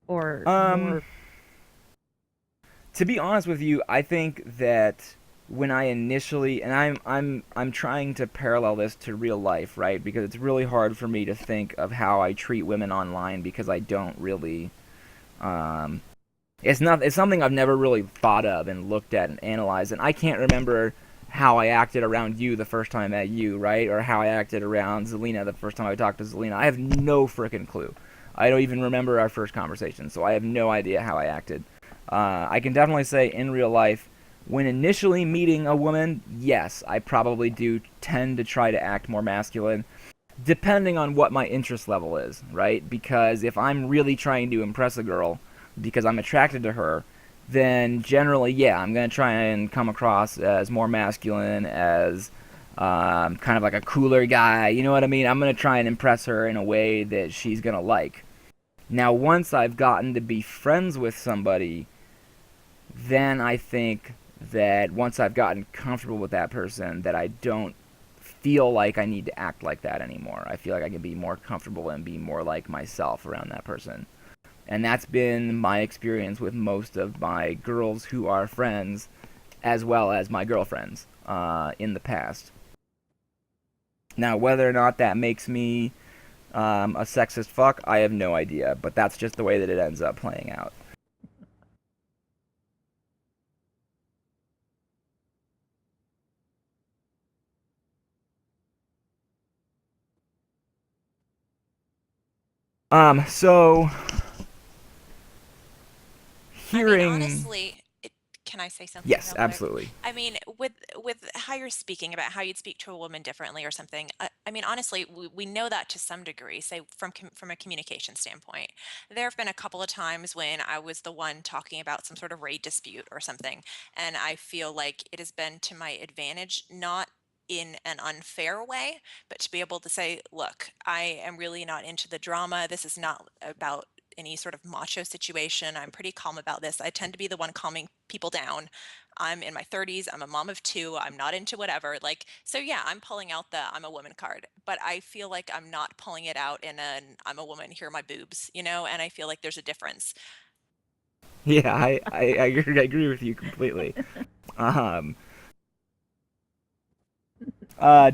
G: Or more...
A: To be honest with you, I think that when I initially, and I'm trying to parallel this to real life, right? Because it's really hard for me to think of how I treat women online, because I don't really, it's something I've never really thought of and looked at and analyzed, and I can't remember how I acted around you the first time I met you, right? Or how I acted around Zelina the first time I talked to Zelina. I have no frickin' clue. I don't even remember our first conversation, so I have no idea how I acted. I can definitely say in real life, when initially meeting a woman, yes, I probably do tend to try to act more masculine, depending on what my interest level is, right? Because if I'm really trying to impress a girl because I'm attracted to her, then generally, yeah, I'm gonna try and come across as more masculine, as kind of like a cooler guy. You know what I mean? I'm gonna try and impress her in a way that she's gonna like. Now, once I've gotten to be friends with somebody, then I think that once I've gotten comfortable with that person, that I don't feel like I need to act like that anymore. I feel like I can be more comfortable and be more like myself around that person. And that's been my experience with most of my girls who are friends, as well as my girlfriends in the past. Now, whether or not that makes me a sexist fuck, I have no idea. But that's just the way that it ends up playing out. So
F: I mean,
A: hearing,
F: honestly, can I say something
A: yes,
F: real quick?
A: absolutely.
F: I mean, with how you're speaking about how you'd speak to a woman differently or something. I mean, honestly, we know that to some degree. Say from a communication standpoint, there have been a couple of times when I was the one talking about some sort of raid dispute or something, and I feel like it has been to my advantage, not in an unfair way, but to be able to say, look, I am really not into the drama. This is not about any sort of macho situation. I'm pretty calm about this. I tend to be the one calming people down. I'm in my 30s. I'm a mom of two. I'm not into whatever. Like, so yeah, I'm pulling out the I'm a woman card, but I feel like I'm not pulling it out in an I'm a woman, here are my boobs, and I feel like there's a difference.
A: Yeah, I agree with you completely. Um,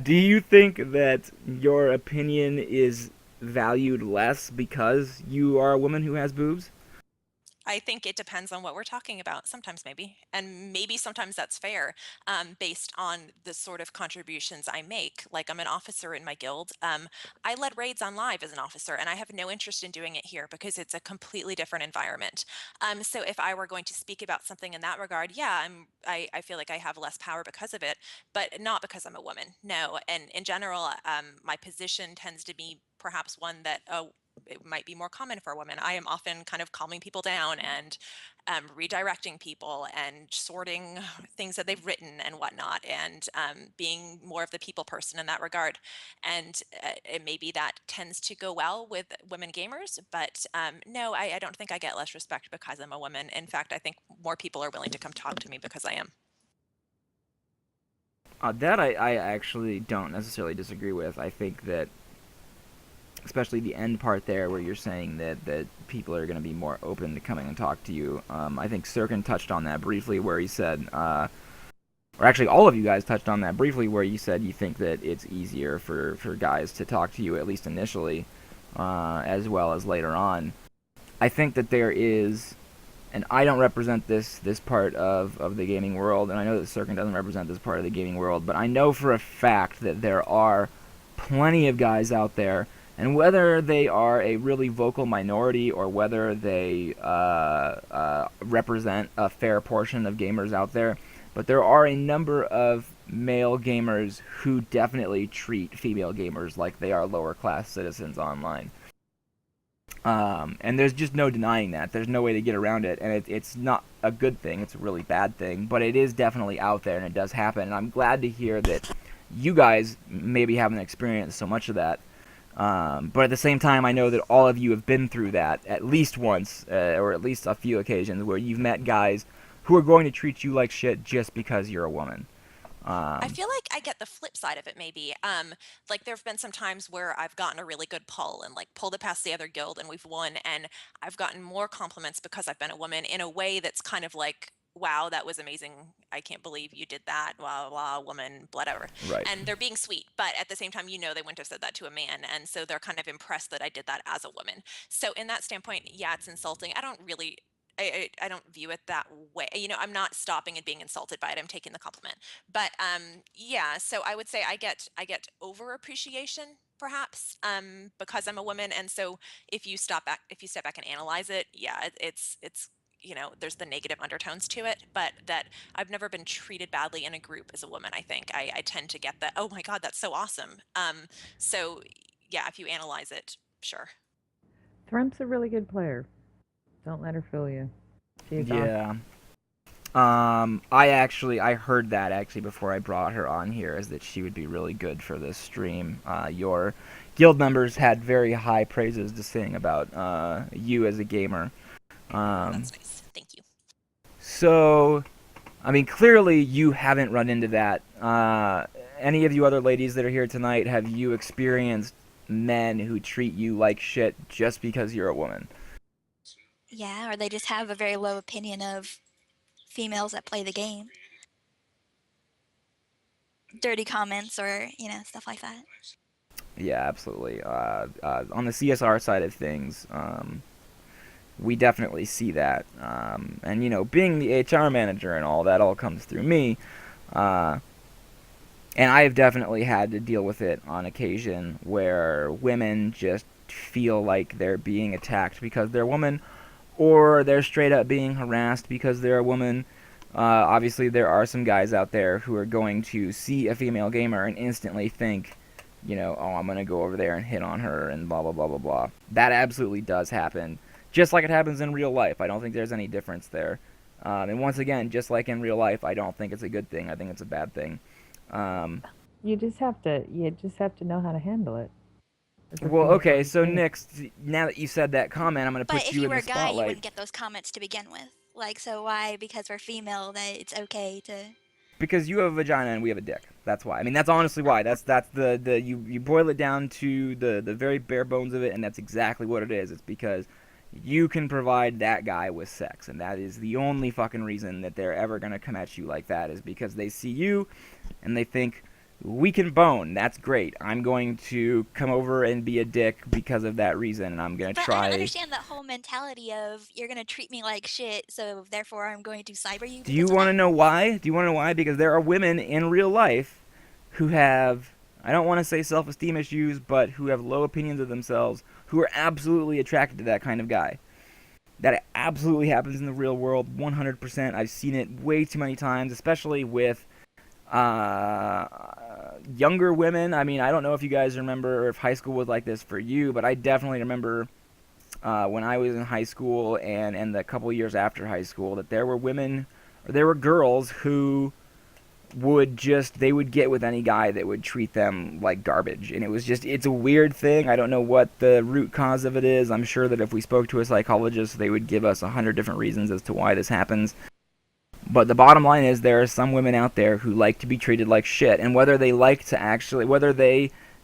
A: do you think that your opinion is valued less because you are a woman who has boobs?
F: I think it depends on what we're talking about. Sometimes maybe, and maybe sometimes that's fair, based on the sort of contributions I make. Like I'm an officer in my guild. I led raids on live as an officer, and I have no interest in doing it here because it's a completely different environment. So if I were going to speak about something in that regard, yeah, I feel like I have less power because of it, but not because I'm a woman. No, and in general, my position tends to be perhaps one that it might be more common for women. I am often kind of calming people down and redirecting people and sorting things that they've written and whatnot, and being more of the people person in that regard. And maybe that tends to go well with women gamers, but no, I don't think I get less respect because I'm a woman. In fact, I think more people are willing to come talk to me because I am.
A: That I actually don't necessarily disagree with. I think that, especially the end part there where you're saying that people are going to be more open to coming and talk to you. I think Sirkin touched on that briefly where he said, or actually all of you guys touched on that briefly where you said you think that it's easier for guys to talk to you, at least initially, as well as later on. I think that there is, and I don't represent this part of the gaming world, and I know that Sirkin doesn't represent this part of the gaming world, but I know for a fact that there are plenty of guys out there, and whether they are a really vocal minority or whether they represent a fair portion of gamers out there, but there are a number of male gamers who definitely treat female gamers like they are lower class citizens online. And there's just no denying that. There's no way to get around it, and it's not a good thing. It's a really bad thing, but it is definitely out there, and it does happen. And I'm glad to hear that you guys maybe haven't experienced so much of that. But at the same time, I know that all of you have been through that at least once, or at least a few occasions, where you've met guys who are going to treat you like shit just because you're a woman.
F: I
A: Um,
F: feel like I get the flip side of it maybe. Like there have been some times where I've gotten a really good pull and like pulled it past the other guild and we've won, and I've gotten more compliments because I've been a woman in a way that's kind of like, wow, that was amazing. I can't believe you did that. Blah, blah, woman, whatever.
A: right.
F: And they're being sweet, but at the same time, they wouldn't have said that to a man. And so they're kind of impressed that I did that as a woman. So in that standpoint, yeah, it's insulting. I don't really I don't view it that way. I'm not stopping and being insulted by it. I'm taking the compliment. But yeah, so I would say I get over appreciation perhaps because I'm a woman, and so if you step back and analyze it, yeah, it's there's the negative undertones to it, but that I've never been treated badly in a group as a woman. I think I tend to get that. Oh my God, that's so awesome. So yeah, if you analyze it, sure.
G: Thrump's a really good player. Don't let her fool you. She's awesome.
A: Yeah. I heard that actually before I brought her on here, is that she would be really good for this stream. Your guild members had very high praises to sing about you as a gamer.
F: Oh,
A: Um,
F: that's nice. Thank you.
A: so, I mean, clearly you haven't run into that. Any of you other ladies that are here tonight, have you experienced men who treat you like shit just because you're a woman?
E: Yeah, or they just have a very low opinion of females that play the game. Dirty comments or, stuff like that.
A: Yeah, absolutely. On the CSR side of things, we definitely see that. And being the HR manager and all that all comes through me. Uh, and I've definitely had to deal with it on occasion where women just feel like they're being attacked because they're women, or they're straight up being harassed because they're a woman. Obviously, there are some guys out there who are going to see a female gamer and instantly think, oh, I'm going to go over there and hit on her and blah, blah, blah, blah, blah. That absolutely does happen. Just like it happens in real life. I don't think there's any difference there. And once again, just like in real life, I don't think it's a good thing. I think it's a bad thing. Um,
G: You just have to know how to handle it as a
A: well,
G: female
A: okay,
G: on
A: so
G: the team.
A: Nick, now that you said that comment, I'm going to
E: But
A: put
E: if
A: you
E: you
A: in
E: were
A: the
E: a guy, you
A: spotlight.
E: wouldn't get those comments to begin with. Like, so why, because we're female, that it's okay to.
A: Because you have a vagina and we have a dick. That's why. I mean, that's honestly why. That's the you boil it down to the very bare bones of it, and that's exactly what it is. It's because you can provide that guy with sex, and that is the only fucking reason that they're ever gonna come at you like that, is because they see you and they think, we can bone. That's great. I'm going to come over and be a dick because of that reason, and I'm gonna
E: But I don't
A: try.
E: understand that whole mentality of you're gonna treat me like shit, so therefore I'm going to cyber you
A: Do you
E: because of
A: want to
E: that.
A: know why? Do you want to know why? Because there are women in real life who have, I don't want to say self-esteem issues, but who have low opinions of themselves, who are absolutely attracted to that kind of guy. That absolutely happens in the real world, 100%. I've seen it way too many times, especially with uh, younger women. I mean, I don't know if you guys remember or if high school was like this for you, but I definitely remember when I was in high school and the couple years after high school that there were women, or there were girls who they would get with any guy that would treat them like garbage, and it's a weird thing. I don't know what the root cause of it is. I'm sure that if we spoke to a psychologist, they would give us 100 different reasons as to why this happens. But the bottom line is there are some women out there who like to be treated like shit, and whether they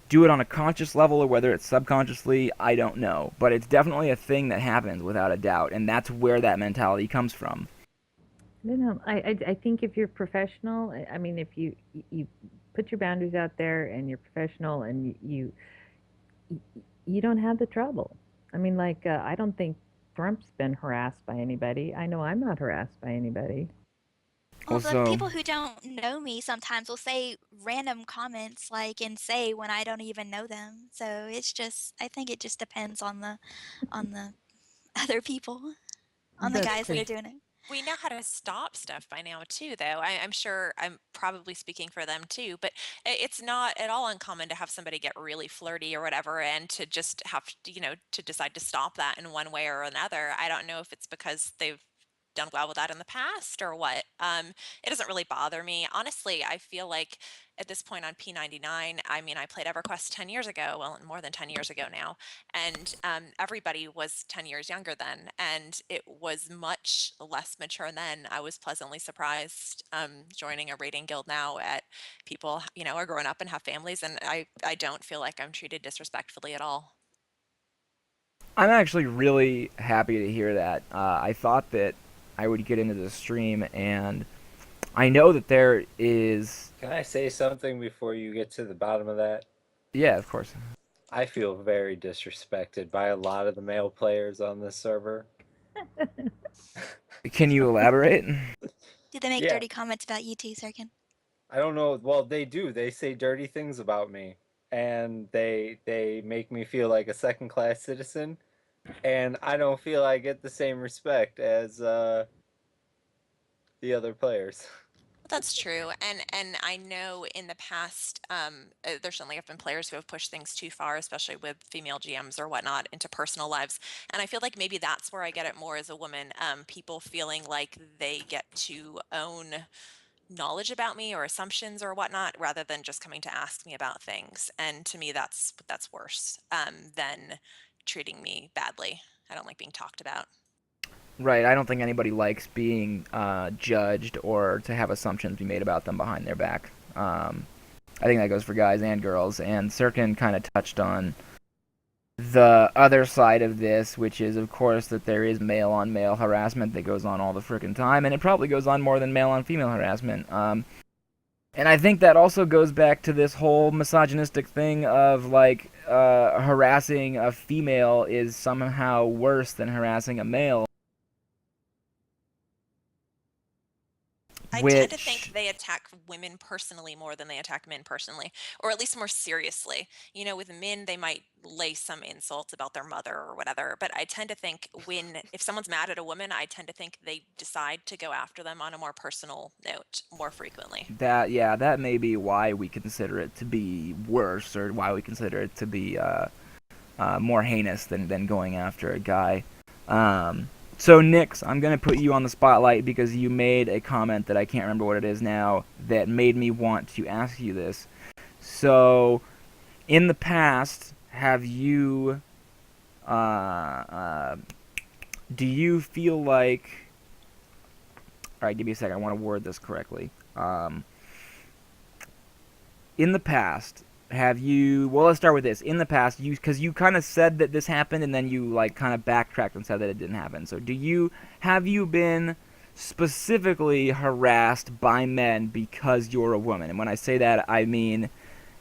A: do it on a conscious level or whether it's subconsciously, I don't know. But it's definitely a thing that happens without a doubt, and that's where that mentality comes from.
G: No, I think if you're professional, I mean, if you put your boundaries out there and you're professional and you don't have the trouble. I mean, like, I don't think Trump's been harassed by anybody. I know I'm not harassed by anybody.
E: Well, the
A: Also,
E: people who don't know me sometimes will say random comments like and say when I don't even know them. So I think it just depends on the other people, on the
G: That's
E: guys that
G: true.
E: are doing it.
F: We know how to stop stuff by now too, though. I'm sure I'm probably speaking for them too, but it's not at all uncommon to have somebody get really flirty or whatever, and to just have to decide to stop that in one way or another. I don't know if it's because they've done well with that in the past or what. It doesn't really bother me. Honestly, I feel like at this point on P99, I mean, I played EverQuest 10 years ago, well, more than 10 years ago now, and everybody was 10 years younger then, and it was much less mature then. I was pleasantly surprised joining a raiding guild now at people, are growing up and have families, and I don't feel like I'm treated disrespectfully at all.
A: I'm actually really happy to hear that. I thought that I would get into the stream, and I know that there is.
B: Can I say something before you get to the bottom of that?
A: Yeah, of course.
B: I feel very disrespected by a lot of the male players on this server.
A: Can you elaborate?
E: Do they make
B: Yeah,
E: dirty comments about you too, Sirkin?
B: I don't know. Well, they do. They say dirty things about me, and they make me feel like a second class citizen, and I don't feel I get the same respect as the other players.
F: That's true, and I know in the past, there certainly have been players who have pushed things too far, especially with female GMs or whatnot, into personal lives. And I feel like maybe that's where I get it more as a woman. People feeling like they get to own knowledge about me or assumptions or whatnot, rather than just coming to ask me about things. And to me, that's worse than treating me badly. I don't like being talked about.
A: Right. I don't think anybody likes being judged or to have assumptions be made about them behind their back. I think that goes for guys and girls. And Sirkin kind of touched on the other side of this, which is, of course, that there is male on male harassment that goes on all the frickin' time, and it probably goes on more than male on female harassment. And I think that also goes back to this whole misogynistic thing of like harassing a female is somehow worse than harassing a male.
F: I tend to think
A: Which,
F: they attack women personally more than they attack men personally, or at least more seriously. You know, with men, they might lay some insults about their mother or whatever, but I tend to think if someone's mad at a woman, I tend to think they decide to go after them on a more personal note more frequently.
A: that may be why we consider it to be worse, or why we consider it to be more heinous than going after a guy. So, Nix, I'm going to put you on the spotlight because you made a comment that I can't remember what it is now that made me want to ask you this. So, in the past, have you, do you feel like, alright, give me a second, I want to word this correctly. In the past, have you, well, let's start with this. In the past, because you kind of said that this happened and then you like kind of backtracked and said that it didn't happen. So have you been specifically harassed by men because you're a woman? And when I say that, I mean,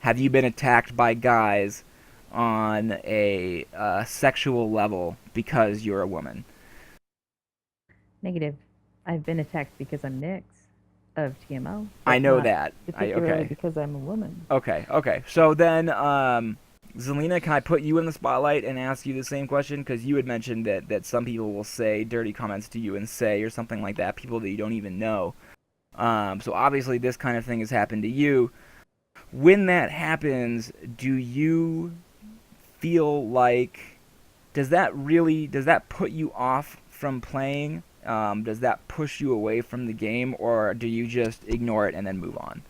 A: have you been attacked by guys on a sexual level because you're a woman?
G: Negative. I've been attacked because I'm Nyx of TMO.
A: I
G: But
A: know
G: not
A: that.
G: particularly
A: Okay.
G: because I'm a woman.
A: Okay. So then, Zelina, can I put you in the spotlight and ask you the same question? Because you had mentioned that some people will say dirty comments to you and say or something like that, people that you don't even know. So obviously this kind of thing has happened to you. When that happens, do you feel like, does that put you off from playing? Does that push you away from the game, or do you just ignore it and then move on?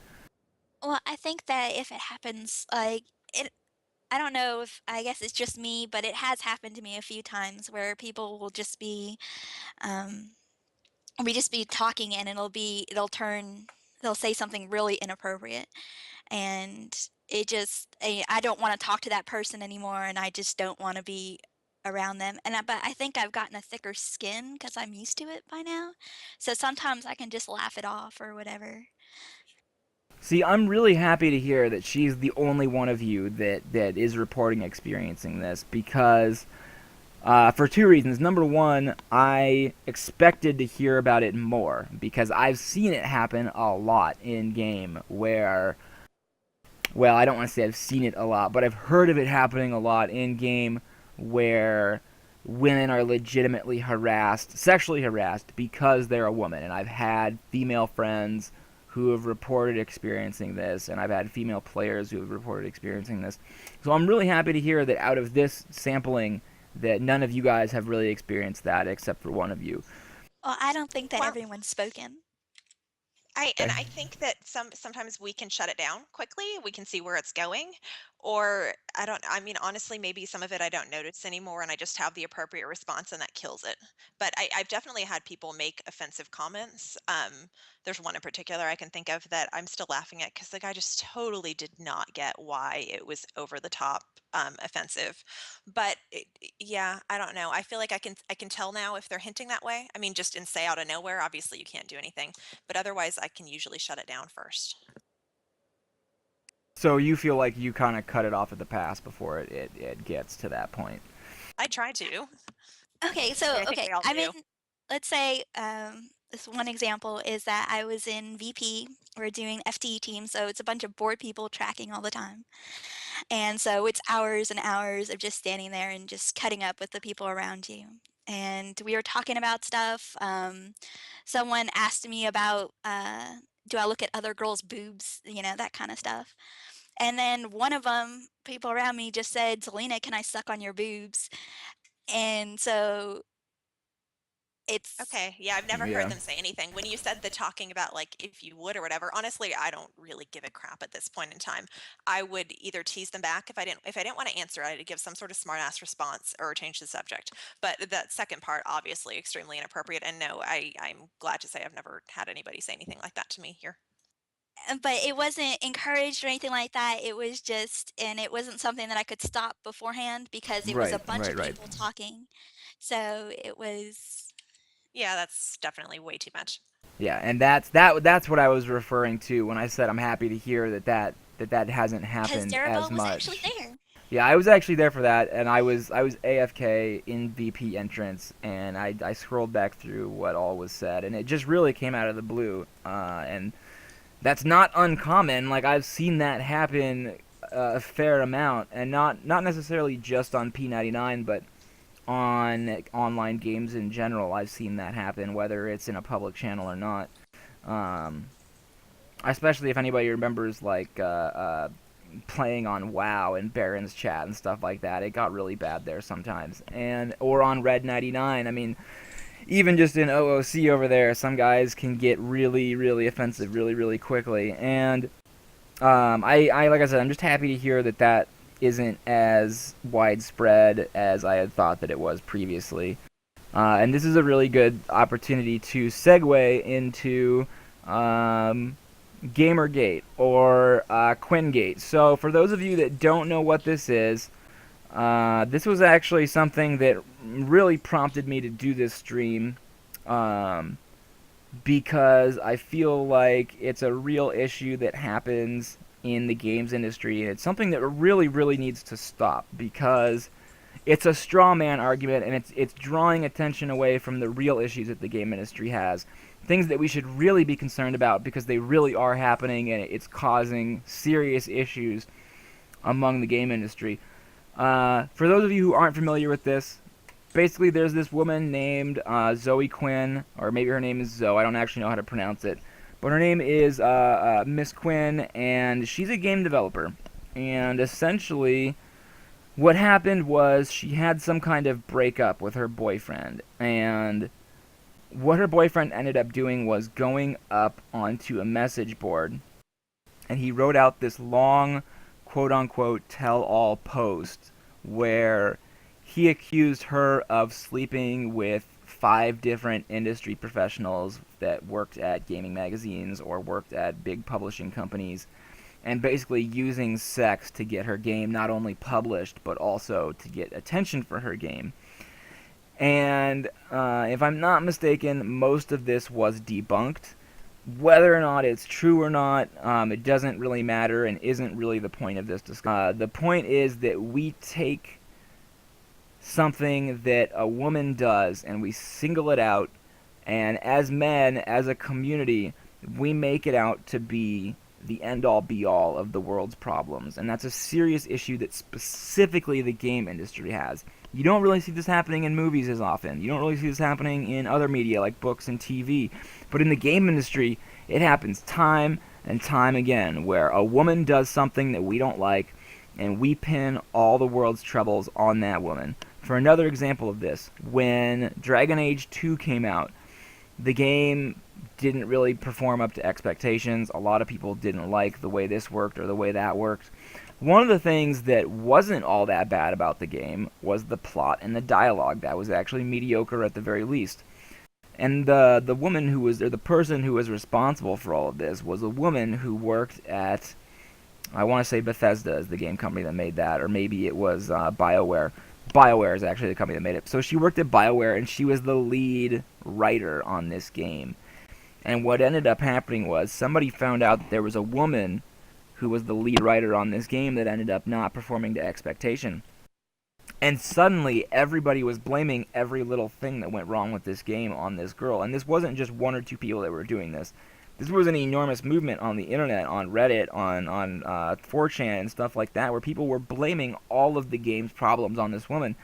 E: Well, I think that if it happens, like it, I don't know if I guess it's just me, but it has happened to me a few times where people will just be, um, we just be talking and they'll say something really inappropriate, and I don't want to talk to that person anymore, and I just don't want to be around them. But I think I've gotten a thicker skin because I'm used to it by now, so sometimes I can just laugh it off or whatever.
A: See, I'm really happy to hear that she's the only one of you that is reporting experiencing this because for two reasons. Number one, I expected to hear about it more because I've seen it happen a lot in game where, well, I don't want to say I've seen it a lot, but I've heard of it happening a lot in game where women are legitimately harassed, sexually harassed, because they're a woman. And I've had female friends who have reported experiencing this, and I've had female players who have reported experiencing this. So I'm really happy to hear that out of this sampling, that none of you guys have really experienced that except for one of you.
E: Well, I don't think that
F: Well,
E: everyone's spoken.
A: Okay.
F: I think that sometimes we can shut it down quickly. We can see where it's going, or I mean, honestly, maybe some of it I don't notice anymore, and I just have the appropriate response, and that kills it. But I've definitely had people make offensive comments. There's one in particular I can think of that I'm still laughing at because the guy just totally did not get why it was over the top offensive. But yeah, I don't know. I feel like I can tell now if they're hinting that way. I mean, just in say out of nowhere, obviously you can't do anything, but otherwise I can usually shut it down first.
A: So you feel like you kind of cut it off at the pass before it gets to that point.
F: I try to.
E: Okay,
F: I
E: so
F: mean, I think
E: okay,
F: we all
E: I'm in.
F: do.
E: Let's say this one example is that I was in VP. We're doing FTE team, so it's a bunch of bored people tracking all the time, and so it's hours and hours of just standing there and just cutting up with the people around you. And we were talking about stuff. Someone asked me about do I look at other girls' boobs, that kind of stuff. And then one of them, people around me just said, "Zelina, can I suck on your boobs?" And so it's
F: Okay, yeah, I've never heard
A: Yeah.
F: them say anything. When you said the talking about like if you would or whatever, honestly, I don't really give a crap at this point in time. I would either tease them back if I didn't want to answer, I'd give some sort of smart ass response or change the subject. But that second part, obviously, extremely inappropriate. And no, I'm glad to say I've never had anybody say anything like that to me here.
E: but it wasn't encouraged or anything like that. It was just, and it wasn't something that I could stop beforehand because it was a
A: Right,
E: bunch
A: right,
E: of
A: right.
E: people talking. So it was,
F: Yeah, that's definitely way too much.
A: Yeah, and that's what I was referring to when I said I'm happy to hear that hasn't
E: because
A: happened as
E: Darabelle was actually
A: much.
E: there.
A: Yeah, I was actually there for that, and I was AFK in VP entrance, and I scrolled back through what all was said, and it just really came out of the blue, and that's not uncommon. Like I've seen that happen a fair amount, and not necessarily just on P99, but on online games in general. I've seen that happen, whether it's in a public channel or not. Um, Especially if anybody remembers playing on WoW and Baron's chat and stuff like that. It got really bad there sometimes, and or on Red 99. I mean, even just in OOC over there, some guys can get really, really offensive really, really quickly. And I like I said, I'm just happy to hear that isn't as widespread as I had thought that it was previously. And this is a really good opportunity to segue into um, Gamergate or Quingate. So for those of you that don't know what this was actually something that really prompted me to do this stream, um, because I feel like it's a real issue that happens in the games industry, and it's something that really, really needs to stop because it's a straw man argument, and it's drawing attention away from the real issues that the game industry has. Things that we should really be concerned about because they really are happening, and it's causing serious issues among the game industry. For those of you who aren't familiar with this, basically there's this woman named Zoe Quinn, or maybe her name is Zoe. I don't actually know how to pronounce it, but her name is Miss Quinn, and she's a game developer. And essentially, what happened was she had some kind of breakup with her boyfriend, and what her boyfriend ended up doing was going up onto a message board, and he wrote out this long, quote-unquote, tell-all post where he accused her of sleeping with 5 different industry professionals that worked at gaming magazines or worked at big publishing companies, and basically using sex to get her game not only published but also to get attention for her game. And if I'm not mistaken, most of this was debunked. Whether or not it's true or not, it doesn't really matter and isn't really the point of this discussion. The point is that we take something that a woman does and we single it out, and as men, as a community, we make it out to be the end-all be-all of the world's problems, and that's a serious issue that specifically the game industry has. You don't really see this happening in movies as often. You don't really see this happening in other media like books and TV. But in the game industry, it happens time and time again where a woman does something that we don't like, and we pin all the world's troubles on that woman. For another example of this, when Dragon Age 2 came out, the game didn't really perform up to expectations. A lot of people didn't like the way this worked or the way that worked. One of the things that wasn't all that bad about the game was the plot and the dialogue. That was actually mediocre at the very least. And the woman who was, or the person who was responsible for all of this was a woman who worked at, I want to say Bethesda is the game company that made that, or maybe it was BioWare. BioWare is actually the company that made it. So she worked at BioWare, and she was the lead writer on this game. And what ended up happening was somebody found out that there was a woman who was the lead writer on this game that ended up not performing to expectation. And suddenly, everybody was blaming every little thing that went wrong with this game on this girl. And this wasn't just 1 or 2 people that were doing this. This was an enormous movement on the internet, on Reddit, on 4chan and stuff like that, where people were blaming all of the game's problems on this woman.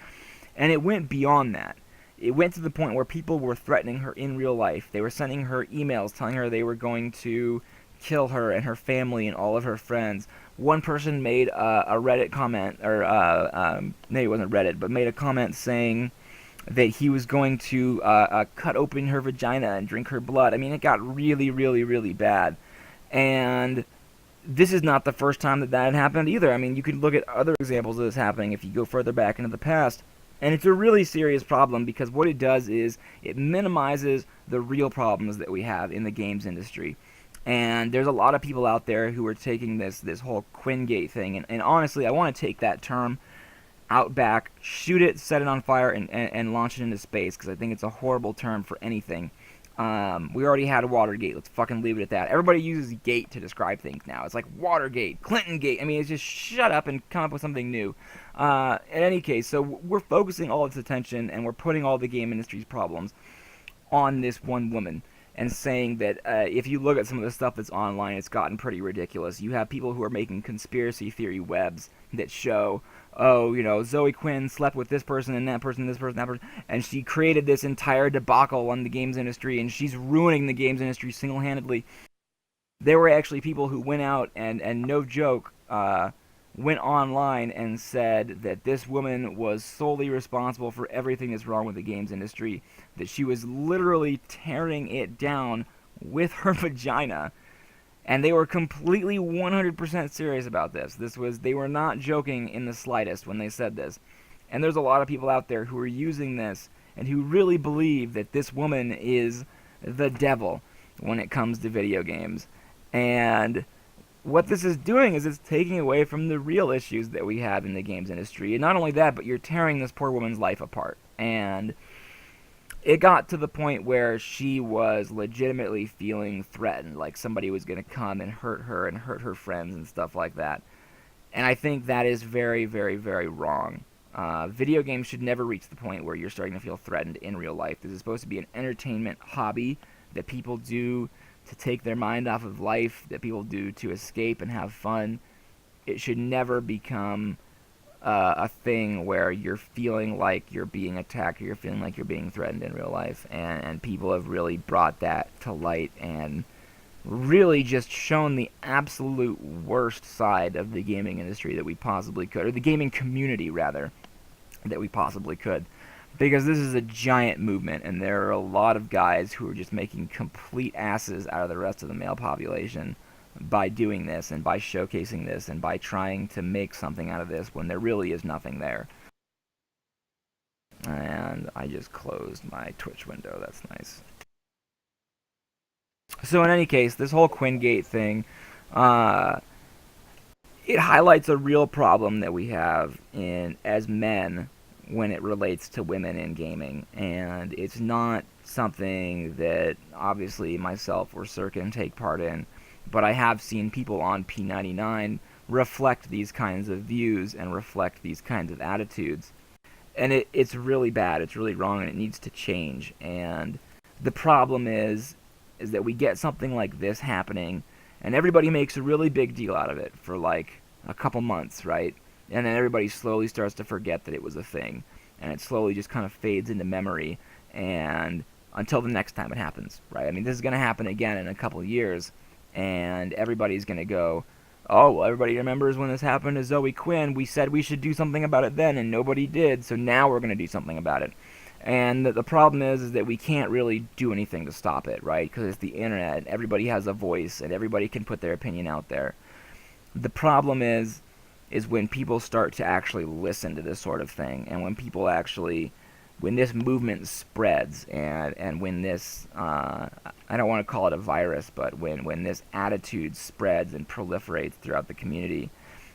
A: And it went beyond that. it went to the point where people were threatening her in real life. They were sending her emails telling her they were going to kill her and her family and all of her friends. One person made a Reddit comment, or maybe it wasn't Reddit, but made a comment saying that he was going to cut open her vagina and drink her blood. I mean, it got really, really, really bad. And this is not the first time that had happened either. I mean, you could look at other examples of this happening if you go further back into the past. And it's a really serious problem because what it does is it minimizes the real problems that we have in the games industry. And there's a lot of people out there who are taking this whole Quingate thing. And honestly, I want to take that term out back, shoot it, set it on fire, and launch it into space because I think it's a horrible term for anything. We already had Watergate. Let's fucking leave it at that. Everybody uses gate to describe things now. It's like Watergate, Clinton Gate. I mean, it's just shut up and come up with something new. In any case, so we're focusing all its attention and we're putting all the game industry's problems on this one woman and saying that if you look at some of the stuff that's online, it's gotten pretty ridiculous. You have people who are making conspiracy theory webs that show, oh, you know, Zoe Quinn slept with this person and that person, this person, that person, and she created this entire debacle on the games industry, and she's ruining the games industry single-handedly. There were actually people who went out and no joke, went online and said that this woman was solely responsible for everything that's wrong with the games industry, that she was literally tearing it down with her vagina. And they were completely 100% serious about this. They were not joking in the slightest when they said this. And there's a lot of people out there who are using this and who really believe that this woman is the devil when it comes to video games. And what this is doing is it's taking away from the real issues that we have in the games industry. And not only that, but you're tearing this poor woman's life apart. And it got to the point where she was legitimately feeling threatened, like somebody was going to come and hurt her friends and stuff like that. And I think that is very, very, very wrong. Video games should never reach the point where you're starting to feel threatened in real life. This is supposed to be an entertainment hobby that people do to take their mind off of life, that people do to escape and have fun. It should never become a thing where you're feeling like you're being attacked or you're feeling like you're being threatened in real life. And people have really brought that to light and really just shown the absolute worst side of the gaming industry that we possibly could, or the gaming community, rather, that we possibly could. Because this is a giant movement, and there are a lot of guys who are just making complete asses out of the rest of the male population by doing this, and by showcasing this, and by trying to make something out of this when there really is nothing there. And I just closed my Twitch window, that's nice. So in any case, this whole Quingate thing, it highlights a real problem that we have as men when it relates to women in gaming, and it's not something that obviously myself or Sir can take part in, but I have seen people on P99 reflect these kinds of views and reflect these kinds of attitudes, and it's really bad, it's really wrong, and it needs to change. And the problem is that we get something like this happening, and everybody makes a really big deal out of it for like a couple months, right? And then everybody slowly starts to forget that it was a thing, and it slowly just kind of fades into memory, and until the next time it happens, right? I mean, this is going to happen again in a couple of years, and everybody's going to go, oh, well, everybody remembers when this happened to Zoe Quinn. We said we should do something about it then, and nobody did, so now we're going to do something about it. And the problem is that we can't really do anything to stop it, right? Because it's the internet, everybody has a voice, and everybody can put their opinion out there. The problem is when people start to actually listen to this sort of thing, and when this movement spreads, and when this, I don't want to call it a virus, but when this attitude spreads and proliferates throughout the community,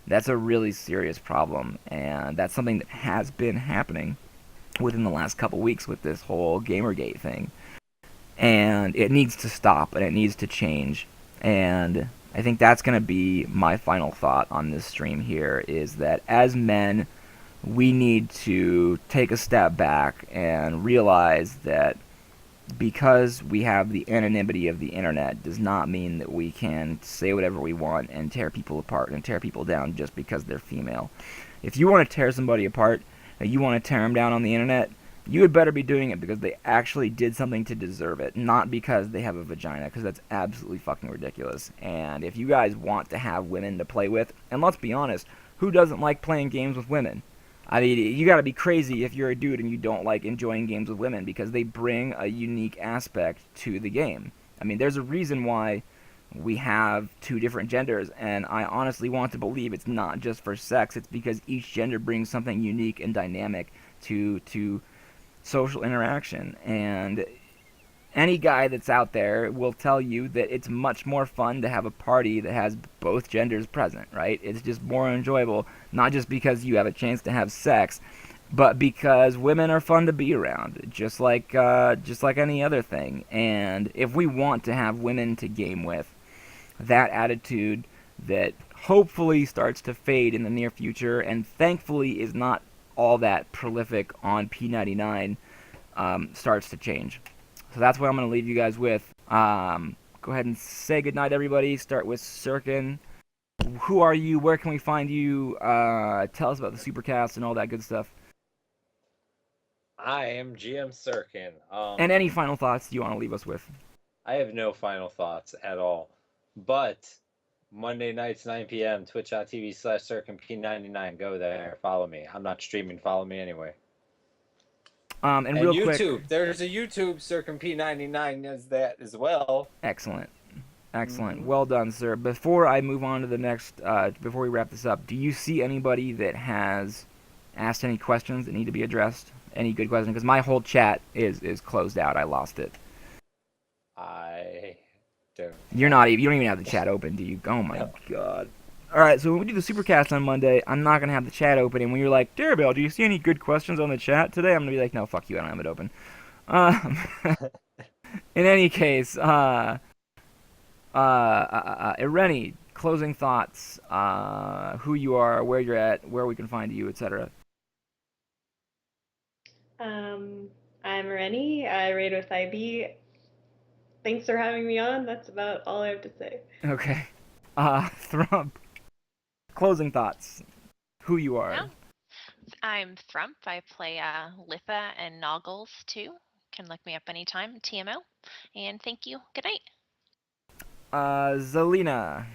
A: that's a really serious problem, and that's something that has been happening within the last couple weeks with this whole Gamergate thing. And it needs to stop, and it needs to change, and I think that's going to be my final thought on this stream here, is that as men, we need to take a step back and realize that because we have the anonymity of the internet does not mean that we can say whatever we want and tear people apart and tear people down just because they're female. If you want to tear somebody apart, and you want to tear them down on the internet, you had better be doing it because they actually did something to deserve it, not because they have a vagina, because that's absolutely fucking ridiculous. And if you guys want to have women to play with, and let's be honest, who doesn't like playing games with women? I mean, you gotta be crazy if you're a dude and you don't like enjoying games with women because they bring a unique aspect to the game. I mean, there's a reason why we have two different genders, and I honestly want to believe it's not just for sex. It's because each gender brings something unique and dynamic to social interaction. And any guy that's out there will tell you that it's much more fun to have a party that has both genders present, right? It's just more enjoyable, not just because you have a chance to have sex, but because women are fun to be around, just like any other thing. And if we want to have women to game with, that attitude that hopefully starts to fade in the near future and thankfully is not all that prolific on P99 starts to change. So that's what I'm going to leave you guys with. Go ahead and say goodnight, everybody. Start with Sirkin. Who are you? Where can we find you? Tell us about the Supercast and all that good stuff.
B: I am GM Sirkin.
A: And any final thoughts you want to leave us with?
B: I have no final thoughts at all. But Monday nights, 9 p.m., twitch.tv/CirkinP99. Go there. Follow me. I'm not streaming. Follow me anyway.
A: And real
B: YouTube.
A: quick,
B: There's a YouTube CirkinP99 as that as well.
A: Excellent. Well done, sir. Before I move on to the next, before we wrap this up, do you see anybody that has asked any questions that need to be addressed? Any good questions? Because my whole chat is closed out. I lost it.
B: I don't.
A: You don't even have the chat open, do you? Oh my god. Alright, so when we do the Supercast on Monday, I'm not going to have the chat open, and when you're like, Darabelle, do you see any good questions on the chat today? I'm going to be like, no, fuck you, I don't have it open. In any case, Irene, closing thoughts, who you are, where you're at, where we can find you, etc.
C: I'm Rennie. I raid with IB. Thanks for having me on. That's about all I have to say.
A: Okay. Thrump, closing thoughts, who you are.
D: Yeah. I'm Thrump. I play Litha and Noggles too. Can look me up anytime, TMO. And thank you. Good night.
A: Zelina.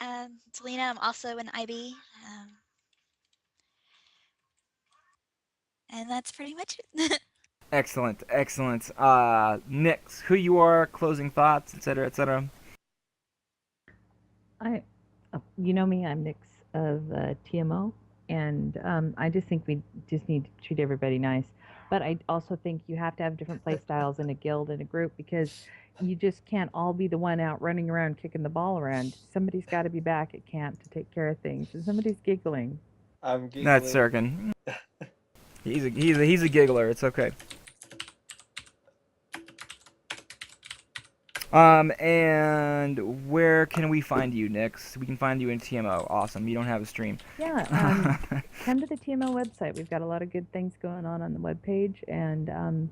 E: Zelina, I'm also an IB. And that's pretty much it.
A: Excellent. Nix, who you are, closing thoughts, etc., etc.
G: You know me, I'm Nix of TMO, and I just think we just need to treat everybody nice. But I also think you have to have different play styles in a guild and a group because you just can't all be the one out running around kicking the ball around. Somebody's got to be back at camp to take care of things, and somebody's giggling.
B: I'm giggling.
A: That's Sirkin. He's a giggler. It's okay. And where can we find you, Nix? We can find you in TMO. Awesome. You don't have a stream.
G: Yeah, come to the TMO website. We've got a lot of good things going on the webpage, and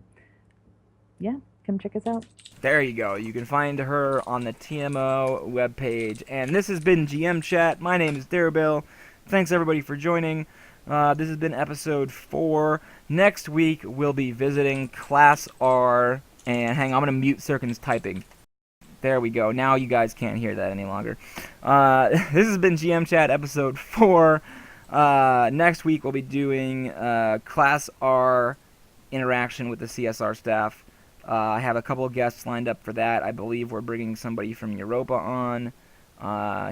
G: yeah, come check us out.
A: There you go. You can find her on the TMO webpage. And this has been GMChat. My name is Darabelle. Thanks everybody for joining. This has been episode 4. Next week we'll be visiting Class R. And hang on, I'm gonna mute Sirkin's typing. There we go. Now you guys can't hear that any longer. This has been GMChat episode 4. Next week we'll be doing Class R interaction with the CSR staff. I have a couple of guests lined up for that. I believe we're bringing somebody from Europa on.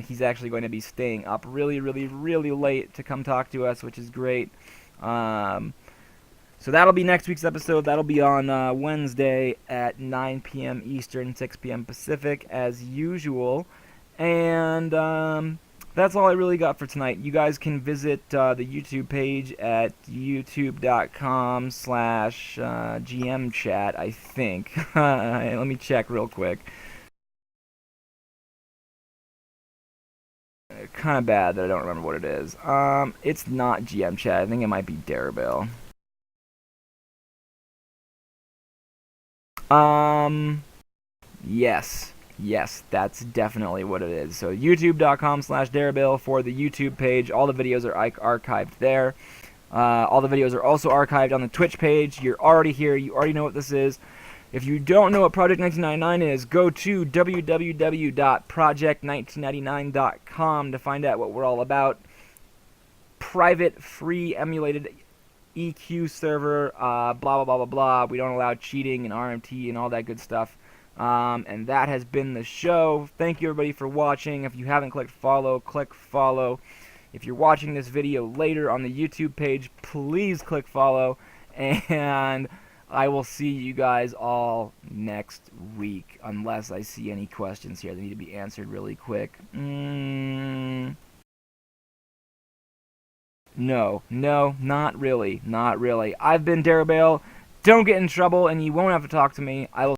A: He's actually going to be staying up really late to come talk to us, which is great. So that'll be next week's episode. That'll be on Wednesday at 9 p.m. Eastern, 6 p.m. Pacific, as usual. And that's all I really got for tonight. You guys can visit the YouTube page at youtube.com/GMChat, I think. Let me check real quick. Kind of bad that I don't remember what it is. It's not GMChat. I think it might be Darabelle. Yes, that's definitely what it is. So youtube.com/Darabelle for the YouTube page. All the videos are archived there. All the videos are also archived on the Twitch page. You're already here. You already know what this is. If you don't know what Project 1999 is, go to www.project1999.com to find out what we're all about. Private, free, emulated EQ server, blah, blah, blah, blah, blah. We don't allow cheating and RMT and all that good stuff. And that has been the show. Thank you, everybody, for watching. If you haven't clicked follow, click follow. If you're watching this video later on the YouTube page, please click follow. And I will see you guys all next week, unless I see any questions here that need to be answered really quick. No, not really, not really. I've been Darabale. Don't get in trouble, and you won't have to talk to me. I will